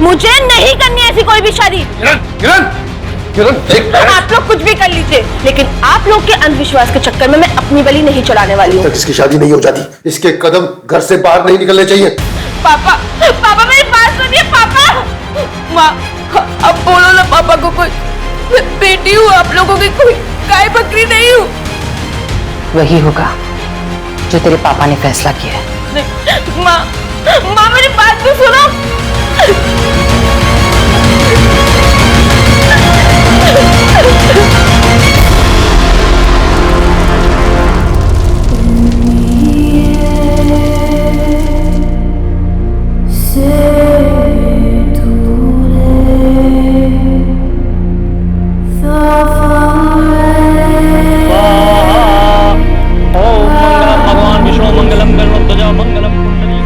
मुझे नहीं करनी ऐसी कोई भी शादी। आप लोग कुछ भी कर लीजिए, लेकिन आप लोग के अंधविश्वास के चक्कर में मैं अपनी बलि नहीं चढ़ाने वाली हूँ। तक इसकी शादी नहीं हो जाती, इसके कदम घर से बाहर नहीं निकलने चाहिए। पापा, पापा मेरी बात सुनिए पापा। माँ, अब बोलो ना पापा को, कोई बेटी हूँ आप लोगों की, कोई गाय बकरी नहीं हूँ। वही होगा जो तेरे पापा ने फैसला किया है। माँ, माँ मेरी बात तो सुनो। भगवान विष्णु मंगलम गरुड़ध्वजा मंगलम कुंडली।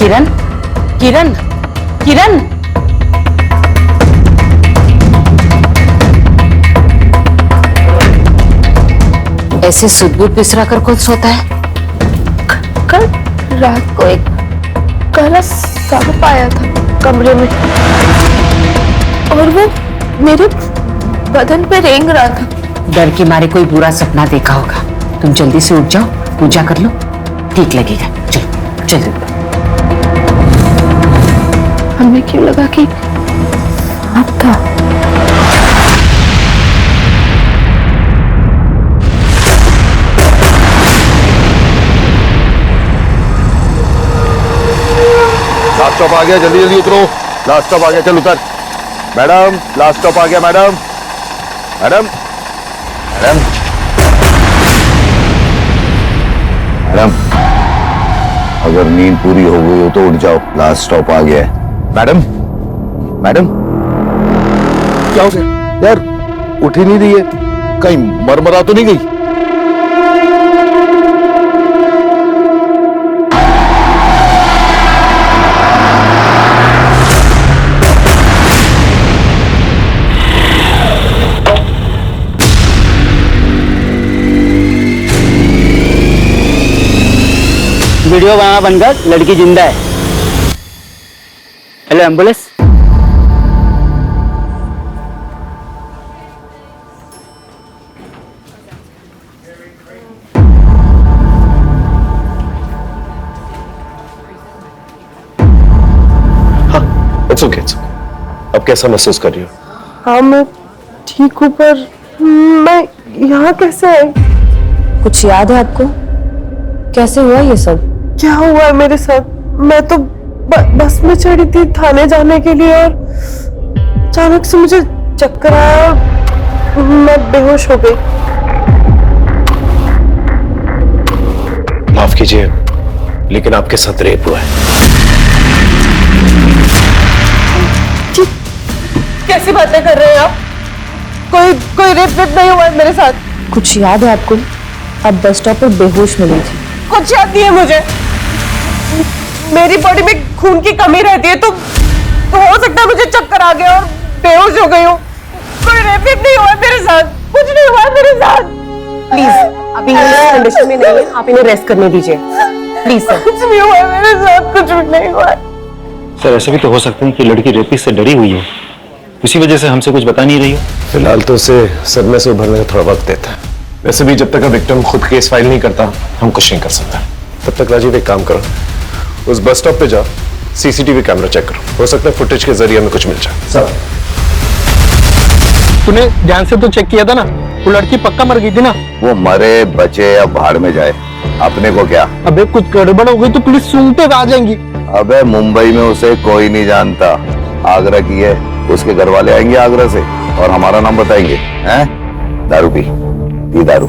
किरण, किरण, किरण। ऐसे सुध-बुध बिसरा कर कौन सोता है? कल रात को एक काला सांप आया था कमरे में और वो मेरे बदन पे रेंग रहा था। डर के मारे कोई बुरा सपना देखा होगा। तुम जल्दी से उठ जाओ, पूजा कर लो, ठीक लगेगा। चलो जल्दी। हमें क्यों लगा कि सांप था? लास्ट स्टॉप आ गया, जल्दी जल्दी उतरो। लास्ट स्टॉप आ गया, चल उतर। मैडम, लास्ट स्टॉप आ गया मैडम। मैडम, मैडम, मैडम, अगर नींद पूरी हो गई हो तो उठ जाओ, लास्ट स्टॉप आ गया है। मैडम, मैडम, क्या हो गया यार? उठ ही नहीं रही है, कहीं मरमरा तो नहीं गई? वीडियो वहां बनकर लड़की जिंदा है। Hello ambulance. हाँ, इट्स ओके। अब कैसा महसूस कर रही हो? हाँ मैं ठीक हूँ, पर मैं यहाँ कैसे आई? कुछ याद है आपको? कैसे हुआ ये सब? क्या हुआ है मेरे साथ? मैं तो बस में चढ़ी थी थाने जाने के लिए और अचानक से मुझे चक्कर आया और मैं बेहोश हो गई। माफ कीजिए, लेकिन आपके साथ रेप हुआ है। कैसी बातें कर रहे हैं आप? कोई रेप नहीं हुआ है मेरे साथ। कुछ याद है आपको? आप बस स्टॉप पर बेहोश मिली थी। कुछ याद नहीं है मुझे। मेरी बॉडी में खून की कमी रहती है, तो हो सकता है मुझे चक्कर आ गया और बेहोश हो गई हूँ। कोई रेप नहीं हुआ मेरे साथ, कुछ नहीं हुआ मेरे साथ। प्लीज, अभी इस कंडीशन में नहीं है, आप इन्हें रेस्ट करने दीजिए प्लीज सर। कुछ नहीं हुआ मेरे साथ, कुछ भी नहीं हुआ। सर ऐसा भी तो हो सकता है कि लड़की रेपिस्ट से डरी हुई हो, इसी वजह से हमसे कुछ बता नहीं रही हो। फिलहाल तो उसे सदमे से उभरने का थोड़ा वक्त देता है। वैसे भी जब तक विक्टिम खुद केस फाइल नहीं करता, हम कुछ नहीं कर सकते। तब तक राजीव एक काम करो, उस बस स्टॉप पे जाओ, सीसीटीवी कैमरा चेक करो, हो सकता है फुटेज के जरिए हमें कुछ मिल जाए। सर, तूने ध्यान से तो चेक किया था ना? वो लड़की पक्का मर गई थी ना? वो मरे बचे या भाड़ में जाए, अपने को क्या। अबे कुछ गड़बड़ हो गई तो पुलिस सूंघते आ जाएंगी। अबे मुंबई में उसे कोई नहीं जानता। आगरा की है, उसके घर वाले आएंगे आगरा से और हमारा नाम बताएंगे। हैं? दारू पी दारू।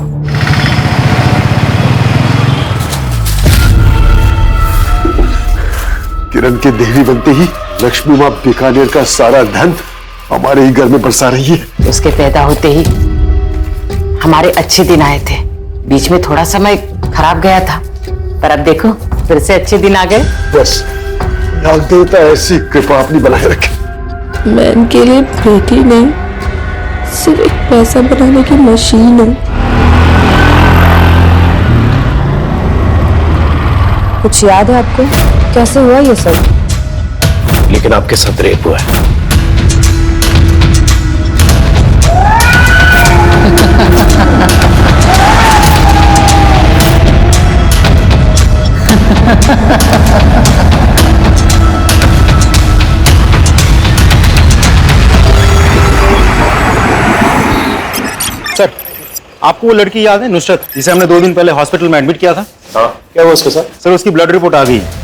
किरण के देवी बनते ही लक्ष्मी माँ बीकानेर का सारा धन हमारे ही घर में बरसा रही है। उसके पैदा होते ही हमारे अच्छे दिन आए थे। बीच में थोड़ा समय खराब गया था, पर अब देखो फिर से अच्छे दिन आ गए। बस नाग देवता ऐसी कृपा अपनी बनाए रखे। मैं इनके लिए बेटी नहीं, सिर्फ एक पैसा बनाने की मशीन हूँ। कुछ याद है आपको कैसे हुआ ये सब? लेकिन आपके साथ रेप हुआ है। सर, आपको वो लड़की याद है, नुसरत, जिसे हमने 2 दिन पहले हॉस्पिटल में एडमिट किया था? हाँ, क्या हुआ उसके साथ? सर, उसकी ब्लड रिपोर्ट आ गई है।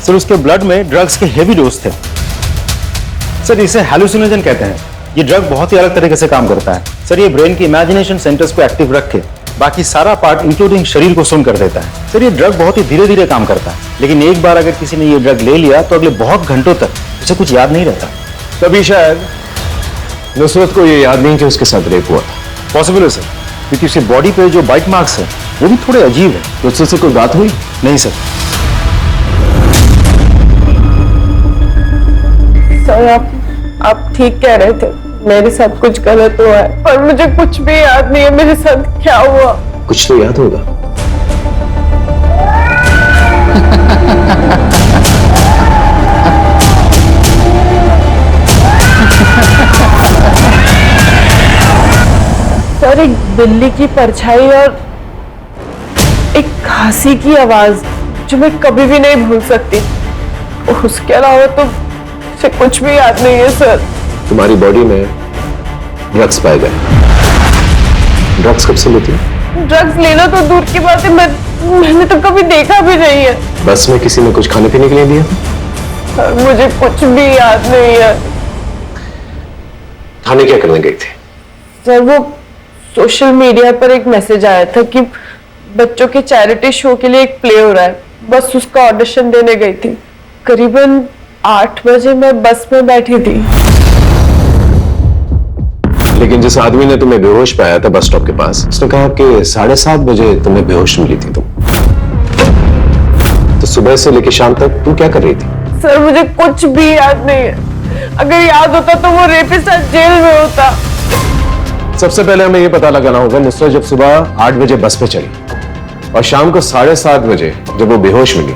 सर, उसके ब्लड में ड्रग्स के हेवी डोज थे। सर, इसे हैलुसिनोजन कहते हैं। ये ड्रग बहुत ही अलग तरीके से काम करता है। सर, ये ब्रेन की इमेजिनेशन सेंटर्स को एक्टिव रख के बाकी सारा पार्ट इंक्लूडिंग शरीर को सुन कर देता है। सर, ये ड्रग बहुत ही धीरे धीरे काम करता है, लेकिन एक बार अगर किसी ने ये ड्रग ले लिया तो अगले बहुत घंटों तक उसे कुछ याद नहीं रहता। तभी शायद नुसरत को ये याद नहीं कि उसके साथ रेप हुआ था। पॉसिबल है सर, क्योंकि उसके बॉडी पे जो बाइट मार्क्स है वो भी थोड़े अजीब है। तो उससे कोई बात हुई? नहीं सर। सर, आप ठीक कह रहे थे, मेरे साथ कुछ गलत हुआ है, पर मुझे कुछ भी याद नहीं है मेरे साथ क्या हुआ। कुछ तो याद होगा। सर, एक बिल्ली की परछाई और एक खांसी की आवाज जो मैं कभी भी नहीं भूल सकती। उसके अलावा तो मुझे कुछ भी याद नहीं है सर। तुम्हारी बॉडी में ड्रग्स पाए गए। ड्रग्स कब से लेती हो? ड्रग्स लेना तो दूर की बात है, मैंने तो कभी देखा भी नहीं है। बस में किसी ने कुछ खाने पीने के लिए दिया? सर, मुझे कुछ भी याद नहीं है। थाने क्या करने गई थी? सर, वो सोशल मीडिया पर एक मैसेज आया था कि बच्चों के चैरिटी शो के लिए एक प्ले हो रहा है, बस उसका ऑडिशन देने गई थी। करीबन 8 बजे मैं बस में बैठी थी। लेकिन जिस आदमी ने तुम्हें बेहोश पाया था बस स्टॉप के पास, उसने कहा कि 7:30 बजे तुम्हें बेहोश मिली थी तुम। तो सुबह से लेकर शाम तक तुम क्या कर रही थी? सर, मुझे कुछ भी याद नहीं है। अगर याद होता तो वो रेपिस्ट आज जेल में होता। सबसे पहले हमें यह पता लगाना होगा नुसरत जब सुबह 8 बजे बस पे चली और शाम को 7:30 बजे जब वो बेहोश मिली,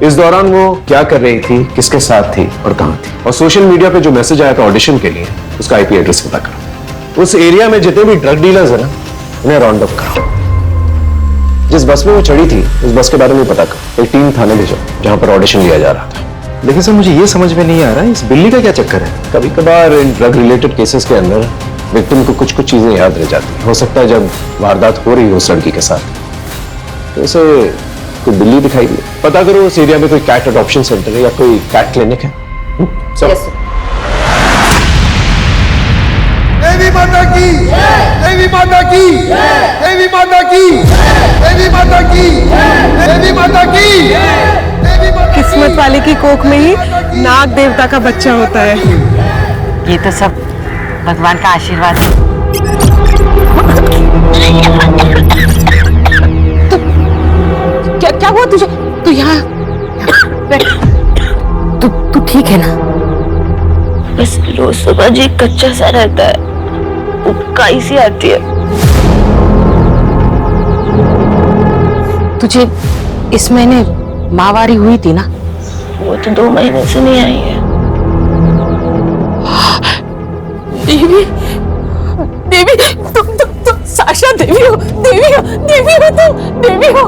इस दौरान वो क्या कर रही थी, किसके साथ थी और कहां थी? और सोशल मीडिया पे जो मैसेज आया था ऑडिशन के लिए, उसका आईपी एड्रेस पता करो। उस एरिया में जितने भी ड्रग डीलर्स है ना, उन्हें राउंड अप करो। जिस बस में वो चढ़ी थी उस बस के बारे में पता करो। एक टीम थाने भेजो जहां पर ऑडिशन लिया जा रहा था। लेकिन सर, मुझे ये समझ में नहीं आ रहा है इस बिल्ली का क्या चक्कर है? कभी कभार इन ड्रग रिलेटेड केसेस के अंदर विक्टिम को कुछ कुछ चीजें याद रह जाती है। हो सकता है जब वारदात हो रही हो उस लड़की के साथ तो उसे कोई बिल्ली दिखाई दी। पता करो उस एरिया में कोई कैट अडॉप्शन सेंटर है या कोई कैट क्लिनिक है। देवी माता की, देवी माता की, देवी माता की, देवी माता की, देवी माता की। किस्मत वाले की कोख में ही नाग देवता का बच्चा होता है। ये तो सब भगवान का आशीर्वाद है। क्या हुआ तुझे? तू यहाँ तू ठीक है ना? बस रोज सुबह जी कच्चा सा रहता है, उबकाई सी आती है। तुझे इस महीने माहवारी हुई थी ना? वो तो 2 महीने से नहीं आई है। देवी, देवी, तुम साशा देवी हो, देवी हो, देवी हो, तुम देवी हो।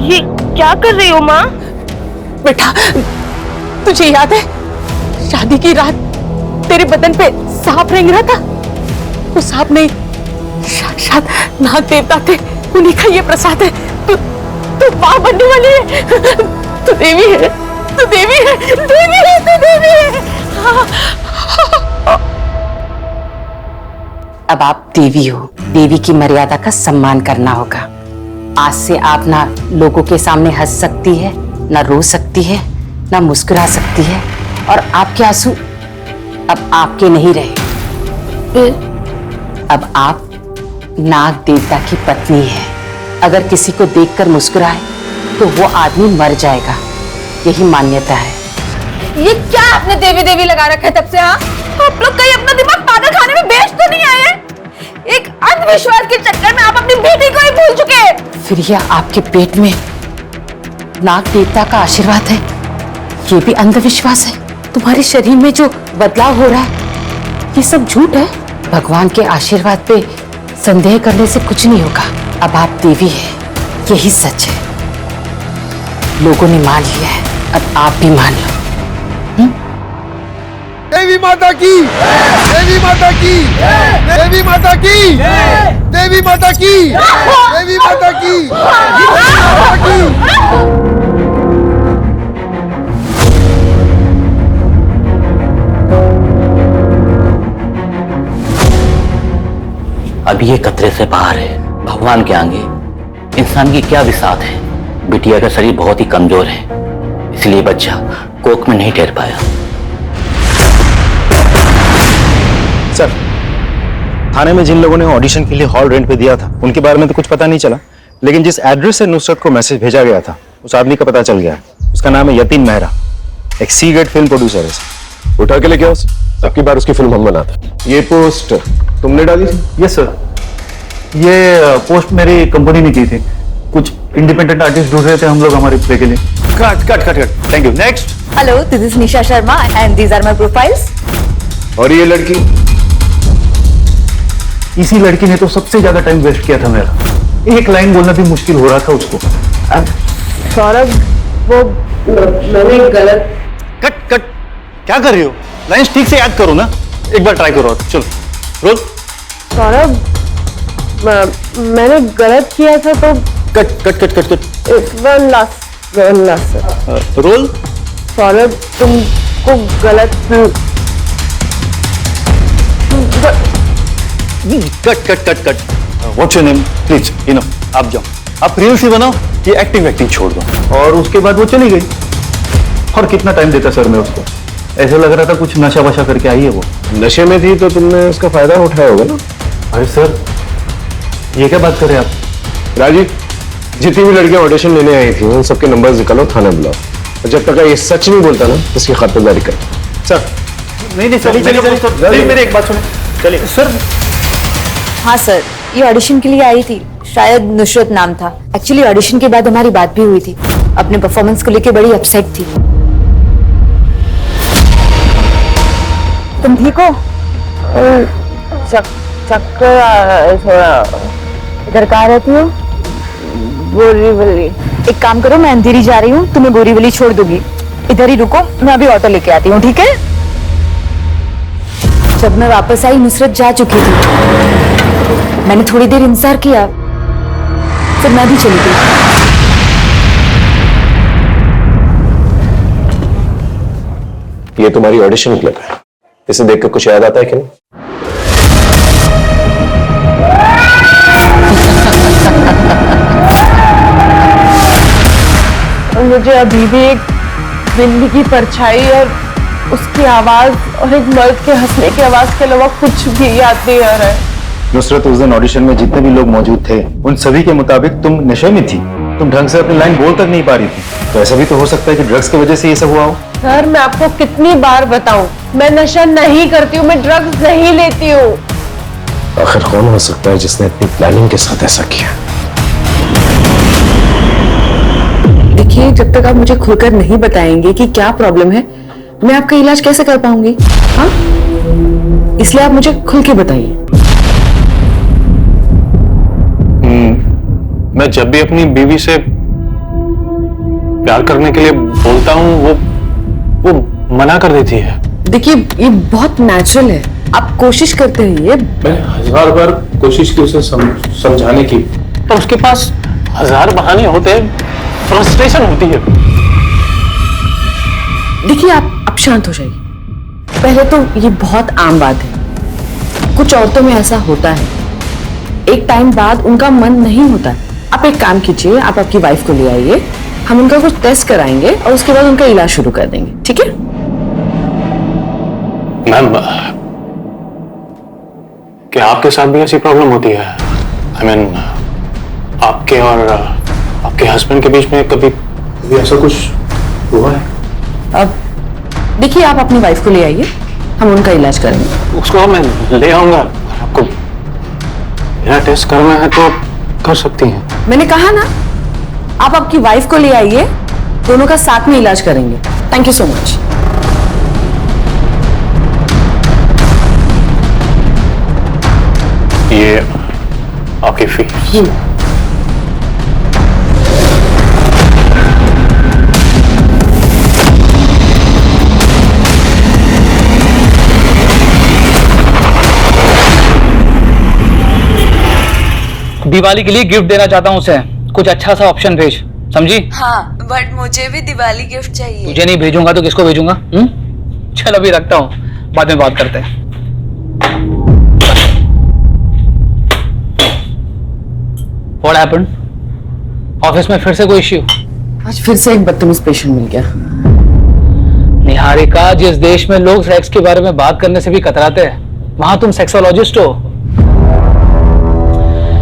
ये क्या कर रही हो माँ? बेटा, तुझे याद है शादी की रात तेरे बदन पे सांप रेंग रहा था? वो सांप नहीं, साक्षात नाग देवता थे। उन्हीं का ये प्रसाद है। तू माँ बनने वाली है। तू देवी है, तू देवी है, देवी है, तू देवी है। अब आप देवी हो। देवी की मर्यादा का सम्मान करना होगा। आज से आप ना लोगों के सामने हंस सकती है, ना रो सकती है, ना मुस्कुरा सकती है, और आपके आंसू अब आपके नहीं रहे। अब आप नाग देवता की पत्नी है। अगर किसी को देखकर मुस्कुराए तो वो आदमी मर जाएगा, यही मान्यता है। ये क्या आपने देवी देवी लगा रखा है तब से? हाँ, आप लोग कहीं अपना दिमाग पागल खाने में बेच तो नहीं आए? एक अंधविश्वास के चक्कर में आप अपनी बेटी को ही भूल चुके हैं। फिर यह आपके पेट में नाग देवता का आशीर्वाद है, ये भी अंधविश्वास है। तुम्हारे शरीर में जो बदलाव हो रहा है ये सब झूठ है। भगवान के आशीर्वाद पे संदेह करने से कुछ नहीं होगा। अब आप देवी है, यही सच है। लोगों ने मान लिया है, अब आप भी मान लो। देवी माता की, देवी माता की, देवी माता की, देवी माता की, देवी माता की, देवी माता की। अभी ये खतरे से बाहर है। भगवान के आगे इंसान की क्या विसात है। बिटिया का शरीर बहुत ही कमजोर है, इसलिए बच्चा कोख में नहीं ठहर पाया। सर, थाने में जिन लोगों ने ऑडिशन के लिए हॉल रेंट पे दिया था उनके बारे में तो कुछ पता नहीं चला, लेकिन जिस एड्रेस से नुसरत को मैसेज भेजा गया था उस आदमी का पता चल गया है। उसका नाम है यतीन मेहरा, एक सी ग्रेड फिल्म प्रोड्यूसर है। उठा के लेके आओ, सबकी बार उसकी फिल्म हम बनाते। ये पोस्ट तुमने डाली थी? यस सर, ये पोस्ट मेरी कंपनी ने की थी। कुछ इंडिपेंडेंट आर्टिस्ट ढूंढ रहे थे हम लोग हमारे प्ले के लिए। Cut cut cut cut, thank you. Next. Hello, this is Nisha Sharma and these are my profiles. और ये लड़की? इसी लड़की ने तो सबसे ज्यादा टाइम वेस्ट किया था मेरा। एक लाइन बोलना भी मुश्किल हो रहा था उसको। सौरभ, वो मैंने गलत। कट कट, क्या कर रही हो? लाइंस ठीक से याद करो ना, एक बार ट्राई करो। चलो रोल। सौरभ, मैंने गलत किया था तो। Cut cut cut cut cut. One last roll. Saurabh, तुमको गलत। Cut cut cut cut. What's your name please? आप जाओ, आप रील्स ही बनाओ, ये एक्टिंग छोड़ दो। और उसके बाद वो चली गई। और कितना टाइम देता सर मैं उसको? ऐसे लग रहा था कुछ नशा वशा करके आई है वो। नशे में थी तो तुमने उसका फायदा उठाया होगा ना? अरे सर, ये क्या बात कर रहे हैं आप? राजीव, जितनी भी लड़कियां ऑडिशन लेने आई थी उन सबके नंबर्स निकालो, थाना बुलाओ, और जब तक ये सच नहीं बोलता ना उसकी खातिरदारी करो। सर। नहीं चलिए चलिए, मेरी एक बात सुनो। चलिए सर। हाँ सर, ये ऑडिशन के लिए आई थी, शायद नुसरत नाम था। एक्चुअली ऑडिशन के बाद हमारी बात भी हुई थी। अपने परफॉर्मेंस को लेके बड़ी अपसेट थी। तुम ठीक हो? चक्कर आ रहा है थोड़ा। इधर कहाँ रहती हो? बोरीवली। एक काम करो, मैं अंधेरी जा रही हूँ, तुम्हें बोरीवली छोड़ दूंगी। इधर ही रुको, मैं अभी ऑटो लेके आती हूँ, ठीक है? जब मैं वापस आई नुसरत जा चुकी थी। मैंने थोड़ी देर इंतजार किया, फिर मैं भी चली गई। ये तुम्हारी ऑडिशन क्लिप है, इसे देखकर कुछ याद आता है कि नहीं? मुझे अभी भी एक बिल्ली की परछाई और उसकी आवाज और एक मर्द के हंसने की आवाज के अलावा कुछ भी याद नहीं आ रहा है। नुसरत, उस दिन ऑडिशन में जितने भी लोग मौजूद थे उन सभी के मुताबिक तुम नशे में थी। तुम ढंग से अपनी लाइन बोल तक नहीं पा रही थी। तो ऐसा भी तो हो सकता है कि ड्रग्स की वजह से ये सब हुआ हो। सर, मैं आपको कितनी बार बताऊं, मैं नशा नहीं करती हूँ, मैं ड्रग्स नहीं लेती हूँ। आखिर कौन हो सकता है जिसने इतनी प्लानिंग के साथ ऐसा किया? देखिए, जब तक आप मुझे खुलकर नहीं बताएंगे कि क्या प्रॉब्लम है, मैं आपका इलाज कैसे कर पाऊंगी? हाँ, इसलिए आप मुझे खुल के बताइए। मैं जब भी अपनी बीवी से प्यार करने के लिए बोलता हूँ वो मना कर देती है। देखिए, ये बहुत नेचुरल है, आप कोशिश करते रहिए। मैंने 1000 बार कोशिश की उसे समझाने की, पर उसके पास 1000 बहाने होते हैं, फ्रस्ट्रेशन होती है। देखिए, आप शांत हो जाइए। पहले तो ये बहुत आम बात है, कुछ औरतों में ऐसा होता है, एक टाइम बाद उनका मन नहीं होता। आप एक काम कीजिए, आप आपकी वाइफ को ले आइए, हम उनका कुछ टेस्ट कराएंगे और उसके बाद उनका इलाज शुरू कर देंगे, ठीक है? मैम, क्या आपके साथ भी ऐसी प्रॉब्लम होती है? I mean, आपके और आपके हस्बैंड के बीच में कभी ऐसा कुछ हुआ है? अब देखिए, आप अपनी वाइफ को ले आइए, हम उनका इलाज करेंगे। उसको मैं ले आऊंगा। आपको मेरा टेस्ट करना है तो कर सकती हैं। मैंने कहा ना, आप आपकी वाइफ को ले आइए, दोनों का साथ में इलाज करेंगे। Thank you so much. ये आपकी फीस। दिवाली के लिए गिफ्ट देना चाहता हूँ उसे, कुछ अच्छा सा ऑप्शन भेज, समझी? हाँ, बट मुझे भी दिवाली गिफ्ट चाहिए। तुझे नहीं भेजूंगा तो किसको भेजूंगा? चल अभी रखता हूँ, बाद में बात करते हैं। What happened? ऑफिस में फिर से कोई इश्यू? आज फिर से एक बदतमीज पेशेंट मिल गया। निहारिका, जिस देश में लोग सेक्स के बारे में बात करने से भी कतराते हैं, वहां तुम सेक्सोलॉजिस्ट हो।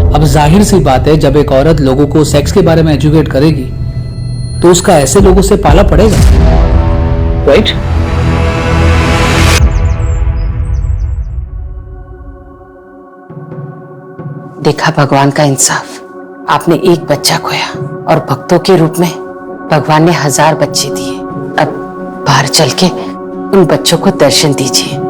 अब जाहिर सी बात है, जब एक औरत लोगों को सेक्स के बारे में एजुकेट करेगी तो उसका ऐसे लोगों से पाला पड़ेगा, राइट? देखा भगवान का इंसाफ, आपने एक बच्चा खोया और भक्तों के रूप में भगवान ने 1000 बच्चे दिए। अब बाहर चल के उन बच्चों को दर्शन दीजिए।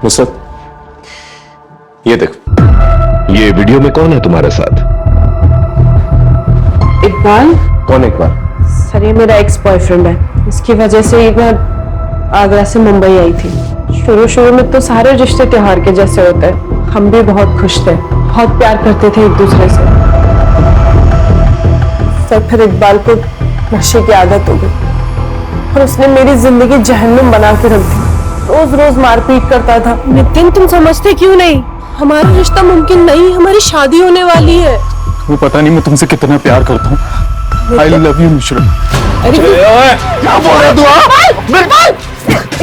नुसरत, ये देख, ये वीडियो में कौन है तुम्हारे साथ? इकबाल? कौन इकबाल? सर, ये मेरा एक्स बॉयफ्रेंड है। इसकी वजह से ही मैं आगरा से मुंबई आई थी। शुरू में तो सारे रिश्ते त्योहार के जैसे होते हैं। हम भी बहुत खुश थे, बहुत प्यार करते थे एक दूसरे से। सर, फिर इकबाल को नशे की आदत हो गई और उसने मेरी जिंदगी जहन्नुम बना के रख दी। रोज रोज मारपीट करता था। नितिन, तुम समझते क्यों नहीं? हमारा रिश्ता मुमकिन नहीं, हमारी शादी होने वाली है। वो पता नहीं मैं तुमसे कितना प्यार करता हूँ। I love you Nusrat. अरे क्या बोल रहा तू?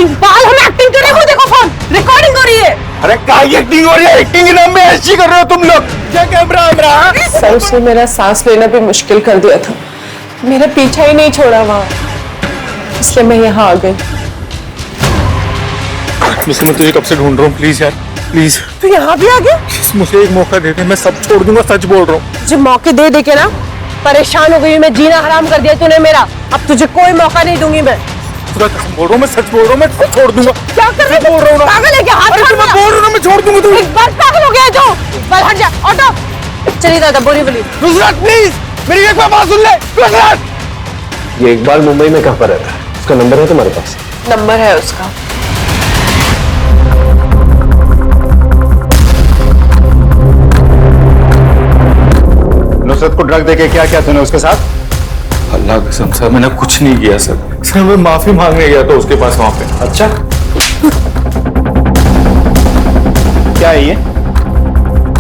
इकबाल, हम एक्टिंग कर रहे हो, देखो फोन रिकॉर्डिंग हो रही है। अरे क्या एक्टिंग हो रही है? एक्टिंग के नाम में ऐसी कर रहे हो तुम लोग? क्या कैमरा? सर, उसने मेरा सांस लेना भी मुश्किल कर दिया था। मेरा पीछा ही नहीं छोड़ा वहां, इसलिए मैं यहाँ आ गई। मैं तुझे कब से ढूंढ रहा हूँ, प्लीज यार, प्लीज। तू यहाँ भी आ गया? मुझे एक मौका दे दे, मैं सब छोड़ दूंगा, सच बोल रहा हूँ। जो मौके दे के ना परेशान हो गई, मैं जीना हराम कर दिया तूने मेरा। अब तुझे कोई मौका नहीं दूंगी मैं। बोल रहा हूँ, मैं सच बोल रहा हूँ, मैं छोड़ दूंगा। क्या कर रहे? बोल रहा हूँ, पागल है क्या? हाथ छोड़। मैं बोल रहा हूँ, मैं छोड़ दूंगा। तू एक बार पागल हो गया है जो। इकबाल हट जा, ऑटो। चलिए दादा, बोली नुसरत प्लीज, मेरी एक बात सुन ले। नुसरत, ये इकबाल मुंबई में कहाँ पर रहता है? उसका नंबर है तुम्हारे पास? नंबर है उसका। नुसरत को ड्रग देके क्या क्या तूने उसके साथ? अल्लाह कसम सर, मैंने कुछ नहीं किया सर। सर, मैं माफी मांगने गया था उसके पास वहां पे। अच्छा, क्या है ये?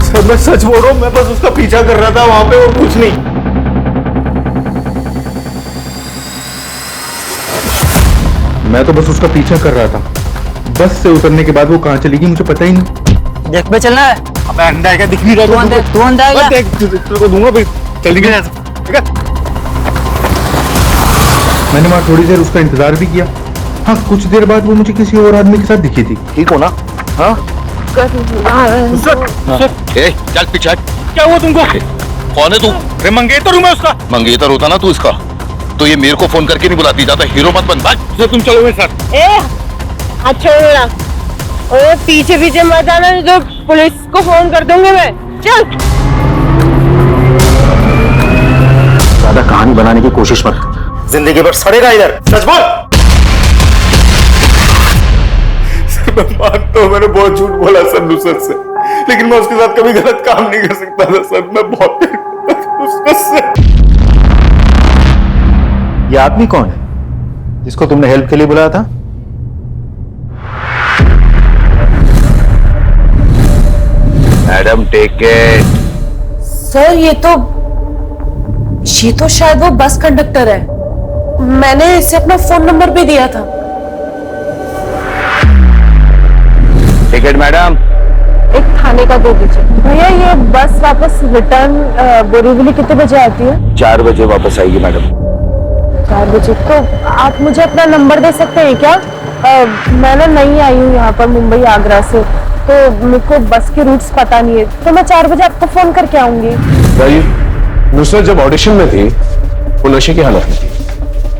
सर, मैं सच बोल रहा हूँ, मैं बस उसका पीछा कर रहा था वहां पे और कुछ नहीं। मैं तो बस उसका पीछा कर रहा था। बस से उतरने के बाद वो कहाँ चली गई मुझे पता ही नहीं। देख पे चलना है। अबे अंडा है क्या? दिख नहीं रहा? तू अंडा है क्या? देख, तेरे को दूंगा, चली गई। ठीक है, मैंने वहां थोड़ी देर उसका इंतजार भी किया। हाँ, कुछ देर बाद वो मुझे किसी और आदमी के साथ दिखी थी। ठीक हो ना? हाँ, चल पीछे। क्या हुआ तुमको? कौन है तू? अरे मंगेतर हूँ मैं उसका। मंगेतर होता ना तू इसका, तो ये मेरे को फोन करके नहीं बुलाती, जाता हीरो मत बन। भाई तुम चलो मेरे साथ। अच्छा मेरा, और पीछे पीछे मत आना, तो पुलिस को फोन कर दूंगी मैं। चल। ज्यादा कहानी बनाने की कोशिश मत, जिंदगी भर सड़ेगा इधर। सच बोल। मैं मानता हूँ मैंने बहुत झूठ बोला सर नुसरत से, लेकिन मैं उसके साथ कभी गलत काम नहीं कर सकता था सर। मैं बहुत नुसरत से। ये आदमी कौन है जिसको तुमने हेल्प के लिए बुलाया था? Madam take it. सर ये तो शायद वो बस कंडक्टर है। मैंने इसे अपना फोन नंबर भी दिया था। Ticket madam. एक थाने का दे दीजिए। भैया ये बस वापस रिटर्न बोरीवली कितने बजे आती है? 4 बजे वापस आएगी मैडम। 4 बजे। तो आप मुझे अपना नंबर दे सकते हैं क्या? मैं ना नई आई हूँ यहाँ पर मुंबई आगरा से, तो मेरे को बस के रूट्स पता नहीं है, तो मैं 4 बजे आपको फोन करके आऊंगी। भाई नुसरत जब ऑडिशन में थी वो नशे की हालत में थी,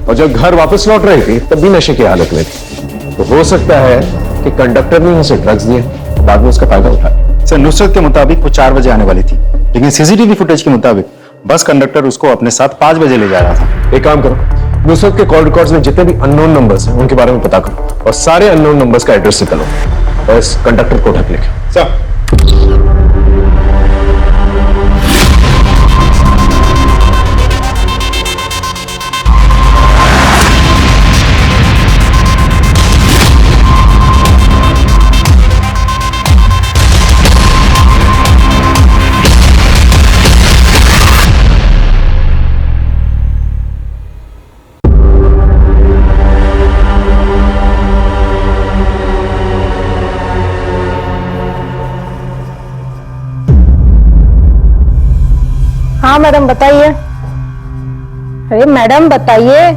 और जब घर वापस लौट रही थी तब भी नशे की हालत में थी। तो हो सकता है कि कंडक्टर ने उसे ड्रग्स दिए, बाद में उसका फायदा उठाया। सर नुसरत के मुताबिक वो 4 बजे आने वाली थी, लेकिन सीसीटीवी फुटेज के मुताबिक बस कंडक्टर उसको अपने साथ 5 बजे ले जा रहा था। एक काम करो, नुसरत के कॉल रिकॉर्ड्स में जितने भी अननोन नंबर्स हैं उनके बारे में पता करो, और सारे अननोन नंबर्स का एड्रेस निकालो, बस कंडक्टर को ढक लिखे। सर हाँ मैडम बताइए। अरे मैडम बताइए।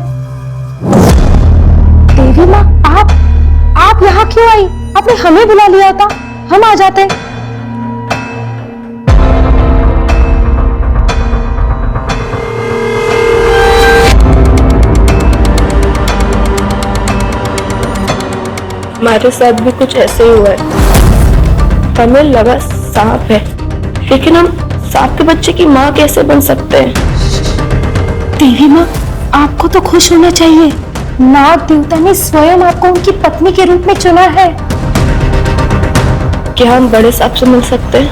देवी माँ आप यहाँ क्यों आई? आपने हमें बुला लिया होता, हम आ जाते। हमारे साथ भी कुछ ऐसे ही हुआ है। हमें लगा सांप है, लेकिन हम सांप के बच्चे की माँ कैसे बन सकते हैं? देवी माँ आपको तो खुश होना चाहिए, नाग देवता ने स्वयं आपको उनकी पत्नी के रूप में चुना है। क्या हम बड़े सांप से मिल सकते हैं?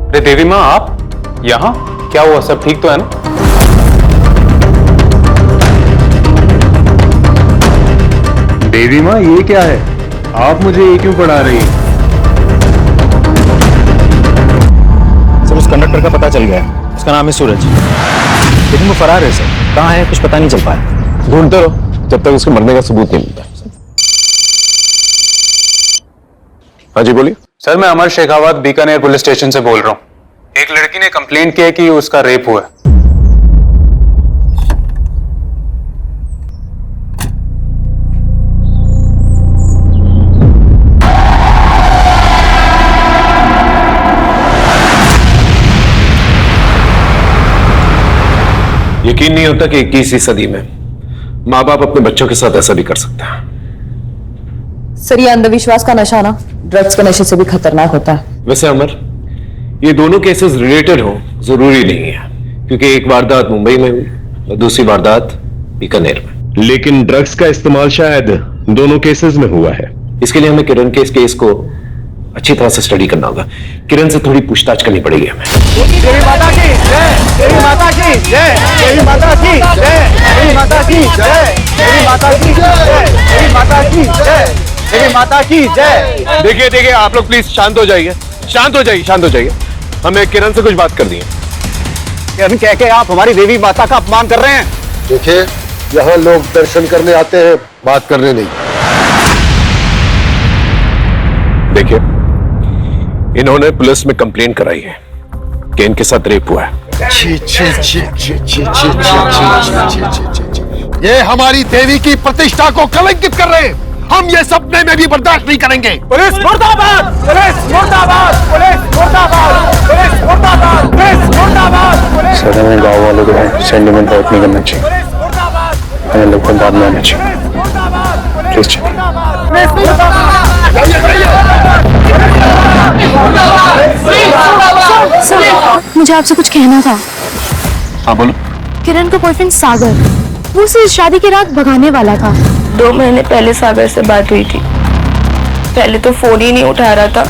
अरे देवी माँ आप यहाँ? क्या हुआ, सब ठीक तो है ना? देवी माँ ये क्या है? आप मुझे ये क्यों पढ़ा रही हैं? सर उस कंडक्टर का पता चल गया है, उसका नाम है सूरज, लेकिन वो फरार है सर। कहाँ है कुछ पता नहीं चल पाया। ढूंढते रहो जब तक उसके मरने का सबूत नहीं मिलता। हाँ जी बोलिए। सर मैं अमर शेखावत बीकानेर पुलिस स्टेशन से बोल रहा हूँ। एक लड़की ने कंप्लेंट किया कि उसका रेप हुआ है। यकीन नहीं होता कि 21वीं सदी में माँ बाप अपने बच्चों के साथ ऐसा भी कर सकते हैं। सर ये अंधविश्वास का नशा ना ड्रग्स के नशे से भी खतरनाक होता है। वैसे अमर ये दोनों केसेस रिलेटेड हो जरूरी नहीं है, क्योंकि एक वारदात मुंबई में हुई और दूसरी वारदात बीकानेर में। लेकिन ड्रग्स का इस्तेमाल शायद दोनों केसेस में हुआ है। इसके लिए हमें किरण के इस केस को अच्छी तरह से स्टडी करना होगा। किरण से थोड़ी पूछताछ करनी पड़ेगी हमें। तेरी माता की जय, तेरी माता की जय, तेरी माता की जय, तेरी माता की जय, तेरी माता की जय, तेरी माता की जय, तेरी माता की जय। देखिए देखिए आप लोग प्लीज शांत हो जाइए, शांत हो जाइए, शांत हो जाइए। हमें किरण से कुछ बात करनी है। किरण कह के आप हमारी देवी माता का अपमान कर रहे हैं। देखिए यहाँ लोग दर्शन करने आते हैं, बात करने नहीं। देखिए इन्होंने पुलिस में कंप्लेंट कराई है कि इनके साथ रेप हुआ है। ये हमारी देवी की प्रतिष्ठा को कलंकित कर रहे हैं। हम ये सपने में भी बर्दाश्त नहीं करेंगे। पुलिस मुर्दाबाद, पुलिस मुर्दाबाद, पुलिस मुर्दाबाद, पुलिस मुर्दाबाद, पुलिस मुर्दाबाद। सर हमें गाँव वालों के सेंटिमेंट हर्ट नहीं करना चाहिए, हमें लोग को बाद में आना चाहिए। प्लीज चलिए। मुझे आपसे कुछ कहना था। हाँ बोलो। किरण का बॉयफ्रेंड सागर वो उसे शादी की रात भगाने वाला था। 2 महीने पहले सागर से बात हुई थी। पहले तो फोन ही नहीं उठा रहा था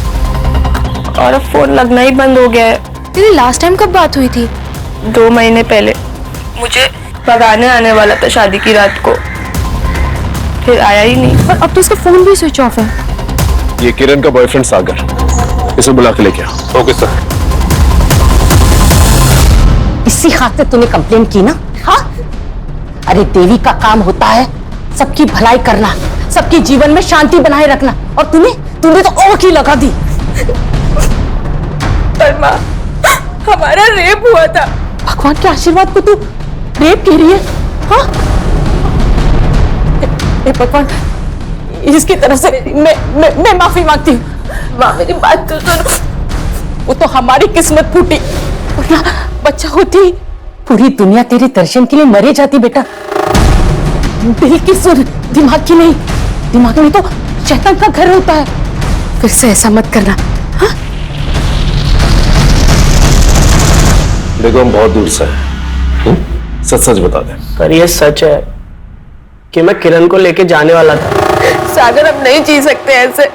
और अब फोन लगना ही बंद हो गया है। तेरी लास्ट टाइम कब बात हुई थी? 2 महीने पहले। मुझे भगाने आने वाला था शादी की रात को, फिर आया ही नहीं। और अब तो उसका फोन भी स्विच ऑफ है। ये किरण का बॉयफ्रेंड सागर, इसे बुला के लेके आओ। Okay sir. इसी खातिर तूने कंप्लेन की ना? हाँ, अरे देवी का काम होता है सबकी भलाई करना, सबके जीवन में शांति बनाए रखना, और तूने तो और की लगा दी। पर माँ, हमारा रेप हुआ था। भगवान के आशीर्वाद को तू रेप कह रही है? हाँ, भगवान, इसकी तरफ से मैं माफी मांगती हूँ। माँ मेरी बात तो सुनो। वो तो हमारी किस्मत फूटी, वरना बच्चा होती पूरी दुनिया तेरे दर्शन के लिए मरे जाती। बेटा, दिल की सुन, दिमाग की नहीं। दिमाग में तो शैतान का घर होता है। फिर से ऐसा मत करना। हाँ? देखो हम बहुत दूर से हैं, सच सच बता दे। पर ये सच है कि मैं किरण को लेके जाने वाला था। सागर, हम नहीं जी सकते ऐसे।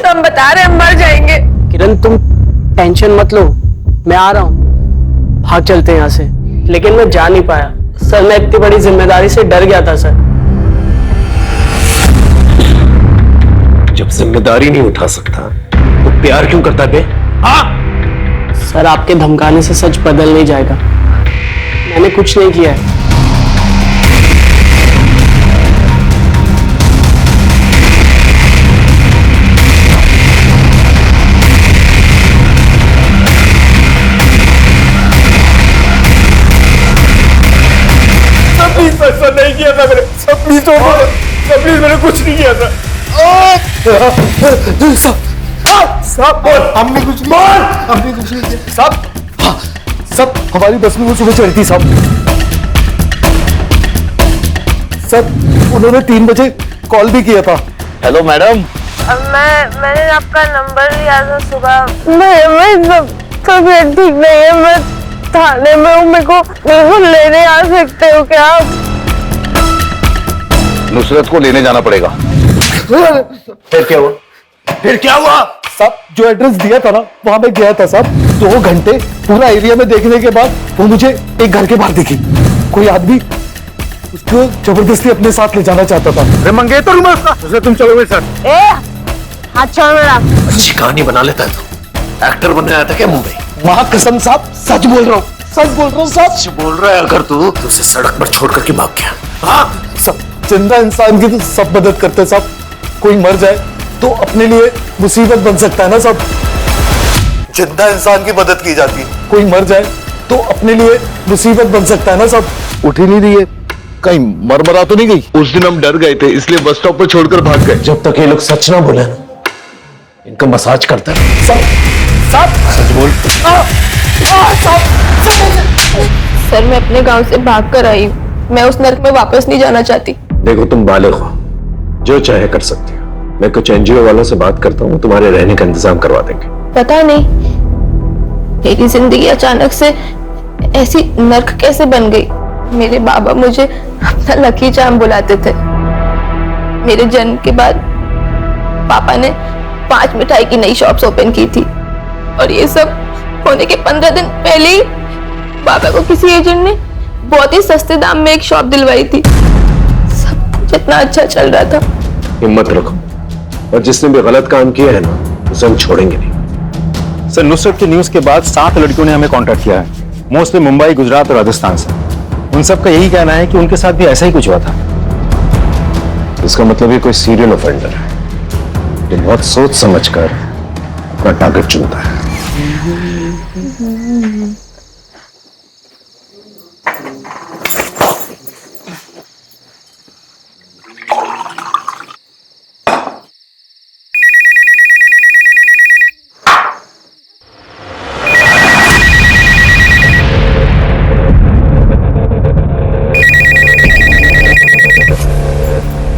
हम बता रहे हम मर जाएंगे। किरण तुम टेंशन मत लो, मैं आ रहा हूँ। भाग चलते हैं यहाँ से। लेकिन मैं जा नहीं पाया सर, मैं इतनी बड़ी जिम्मेदारी से डर गया था सर। जब जिम्मेदारी नहीं उठा सकता तो प्यार क्यों करता बे? हाँ? सर, आपके धमकाने से सच बदल नहीं जाएगा। मैंने कुछ नहीं किया है। ऐसा नहीं किया था मैंने। सब प्लीज सब प्लीज, मैंने कुछ नहीं किया था। सब बोल, हमने कुछ नहीं किया। हमने कुछ नहीं किया। सब हमारी बस में वो सुबह चढ़ी थी। सब उन्होंने 3 बजे कॉल भी किया था। Hello madam. मैंने आपका नंबर लिया था सुबह। मैं तबीयत ठीक नहीं है, मैं थाने में हूँ। मेरे को लेने आ सकते हो क्या आप? नुसरत को लेने जाना पड़ेगा। फिर क्या हुआ? साहब, जो एड्रेस दिया था ना, वहां मैं गया था साहब। 2 घंटे पूरा एरिया में देखने के बाद वो मुझे एक घर के बाहर दिखी। कोई आदमी उसको जबरदस्ती अपने साथ ले जाना चाहता था। अरे मंगेतर हूं मैं उसका। तुम चलोगे सर? हाथ छोड़ मेरा। अच्छी कहानी बना लेता है तो। एक्टर बनने आया था क्या मुंबई? मां कसम साहब, सच बोल रहा हूँ। सच बोल रहा है। अगर तू उसे सड़क पर छोड़ करके भाग गया। हाँ? सब जिंदा इंसान की तो सब मदद करते साहब। कोई मर जाए तो अपने लिए मुसीबत बन सकता है ना साहब। जिंदा इंसान की मदद की जाती है, कोई मर जाए तो अपने लिए मुसीबत बन सकता है ना साहब। उठ ही नहीं रही है, कहीं मरमरा तो नहीं गई? उस दिन हम डर गए थे, इसलिए बस स्टॉप पर छोड़कर भाग गए। जब तक ये लोग सच ना बोले ना, इनका मसाज करता है। सच बोल। सर, मैं अपने गांव से भाग कर आई हूँ। मैं उस नर्क में वापस नहीं जाना चाहती। देखो तुम बालिग हो, जो चाहे कर सकती हो। मैं कुछ एनजीओ वालों से बात करता हूँ, तुम्हारे रहने का इंतजाम करवा देंगे। पता नहीं मेरी जिंदगी अचानक से ऐसी नर्क कैसे बन गई। मेरे बाबा मुझे अपना लकी चार्म बुलाते थे। मेरे जन्म के बाद पापा ने 5 मिठाई की नई शॉप्स ओपन की थी, और ये सब होने के 15 दिन पहले ही पापा को किसी एजेंट ने बहुत ही सस्ते दाम में एक शॉप दिलवाई थी। सब कुछ इतना अच्छा चल रहा था। हिम्मत रखो, और जिसने भी गलत काम किया है ना, उसे हम छोड़ेंगे नहीं। सर, नुसरत की न्यूज के बाद 7 लड़कियों ने हमें कांटेक्ट किया है, मोस्टली मुंबई, गुजरात और राजस्थान से। उन सब का यही कहना है कि उनके साथ भी ऐसा ही कुछ हुआ था। इसका मतलब ये कोई सीरियल ऑफेंडर है जो बहुत सोच समझकर अपना टारगेट चुनता है।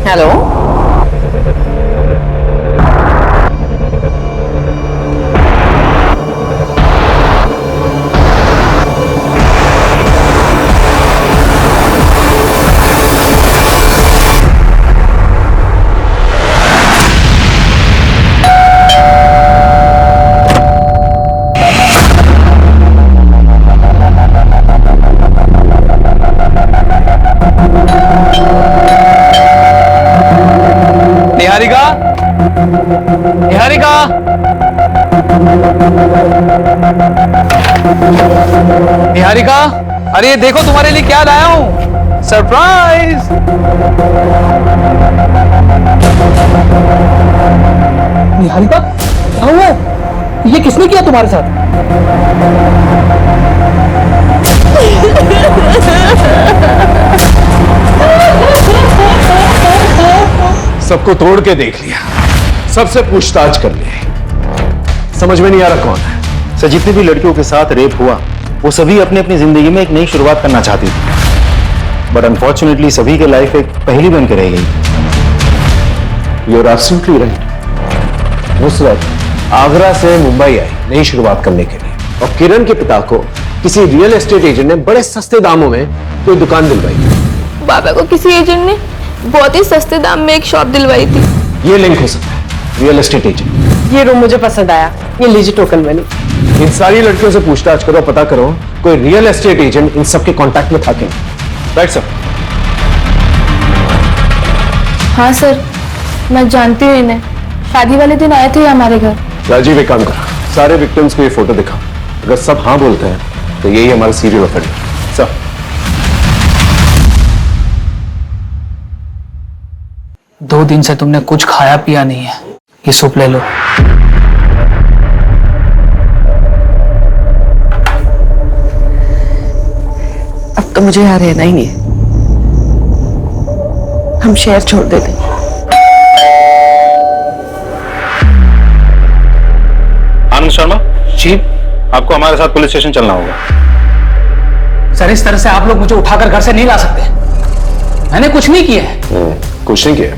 हेलो, निहारिका, निहारिका, अरे देखो तुम्हारे लिए क्या लाया हूं, सरप्राइज। निहारिका, क्या हुआ? ये किसने किया तुम्हारे साथ? सबको तोड़ के देख लिया, सबसे पूछताछ कर ली, समझ में नहीं आ रहा कौन है। सर, जितनी भी लड़कियों के साथ रेप हुआ वो सभी अपनी अपनी जिंदगी में एक नई शुरुआत करना चाहती थी, बट अनफॉर्चुनेटली सभी के लाइफ एक पहेली बन के रह गई। You are absolutely right. Nusrat Agra से मुंबई आई नई शुरुआत करने के लिए, और किरण के पिता को किसी रियल एस्टेट एजेंट ने बड़े सस्ते दामों में कोई दुकान दिलवाई। बाबा को किसी एजेंट ने बहुत ही सस्ते दाम में एक शॉप दिलवाई थी। ये लिंक हो सकता है, रियल एस्टेट एजेंट। ये रूम मुझे पसंद आया, ये लीजिए टोकन मनी। इन सारी लड़कियों से पूछताछ करो, पता करो कोई रियल एस्टेट एजेंट इन सबके कांटेक्ट में था क्या। Right sir? हाँ सर, मैं जानती हूँ इन्हें, शादी वाले दिन आए थे हमारे घर। राजीव, एक काम कर, सारे विक्टिम्स को ये फोटो दिखा, अगर सब हाँ बोलते हैं तो यही हमारा सीरियल ऑफेंडर। सर, 2 दिन से तुमने कुछ खाया पिया नहीं है, ये सूप ले लो। अब तो मुझे यहाँ रहना ही नहीं है, हम शहर छोड़ देते हैं। आनंद शर्मा जी, आपको हमारे साथ पुलिस स्टेशन चलना होगा। सर, इस तरह से आप लोग मुझे उठाकर घर से नहीं ला सकते, मैंने कुछ नहीं किया है। कुछ नहीं किया।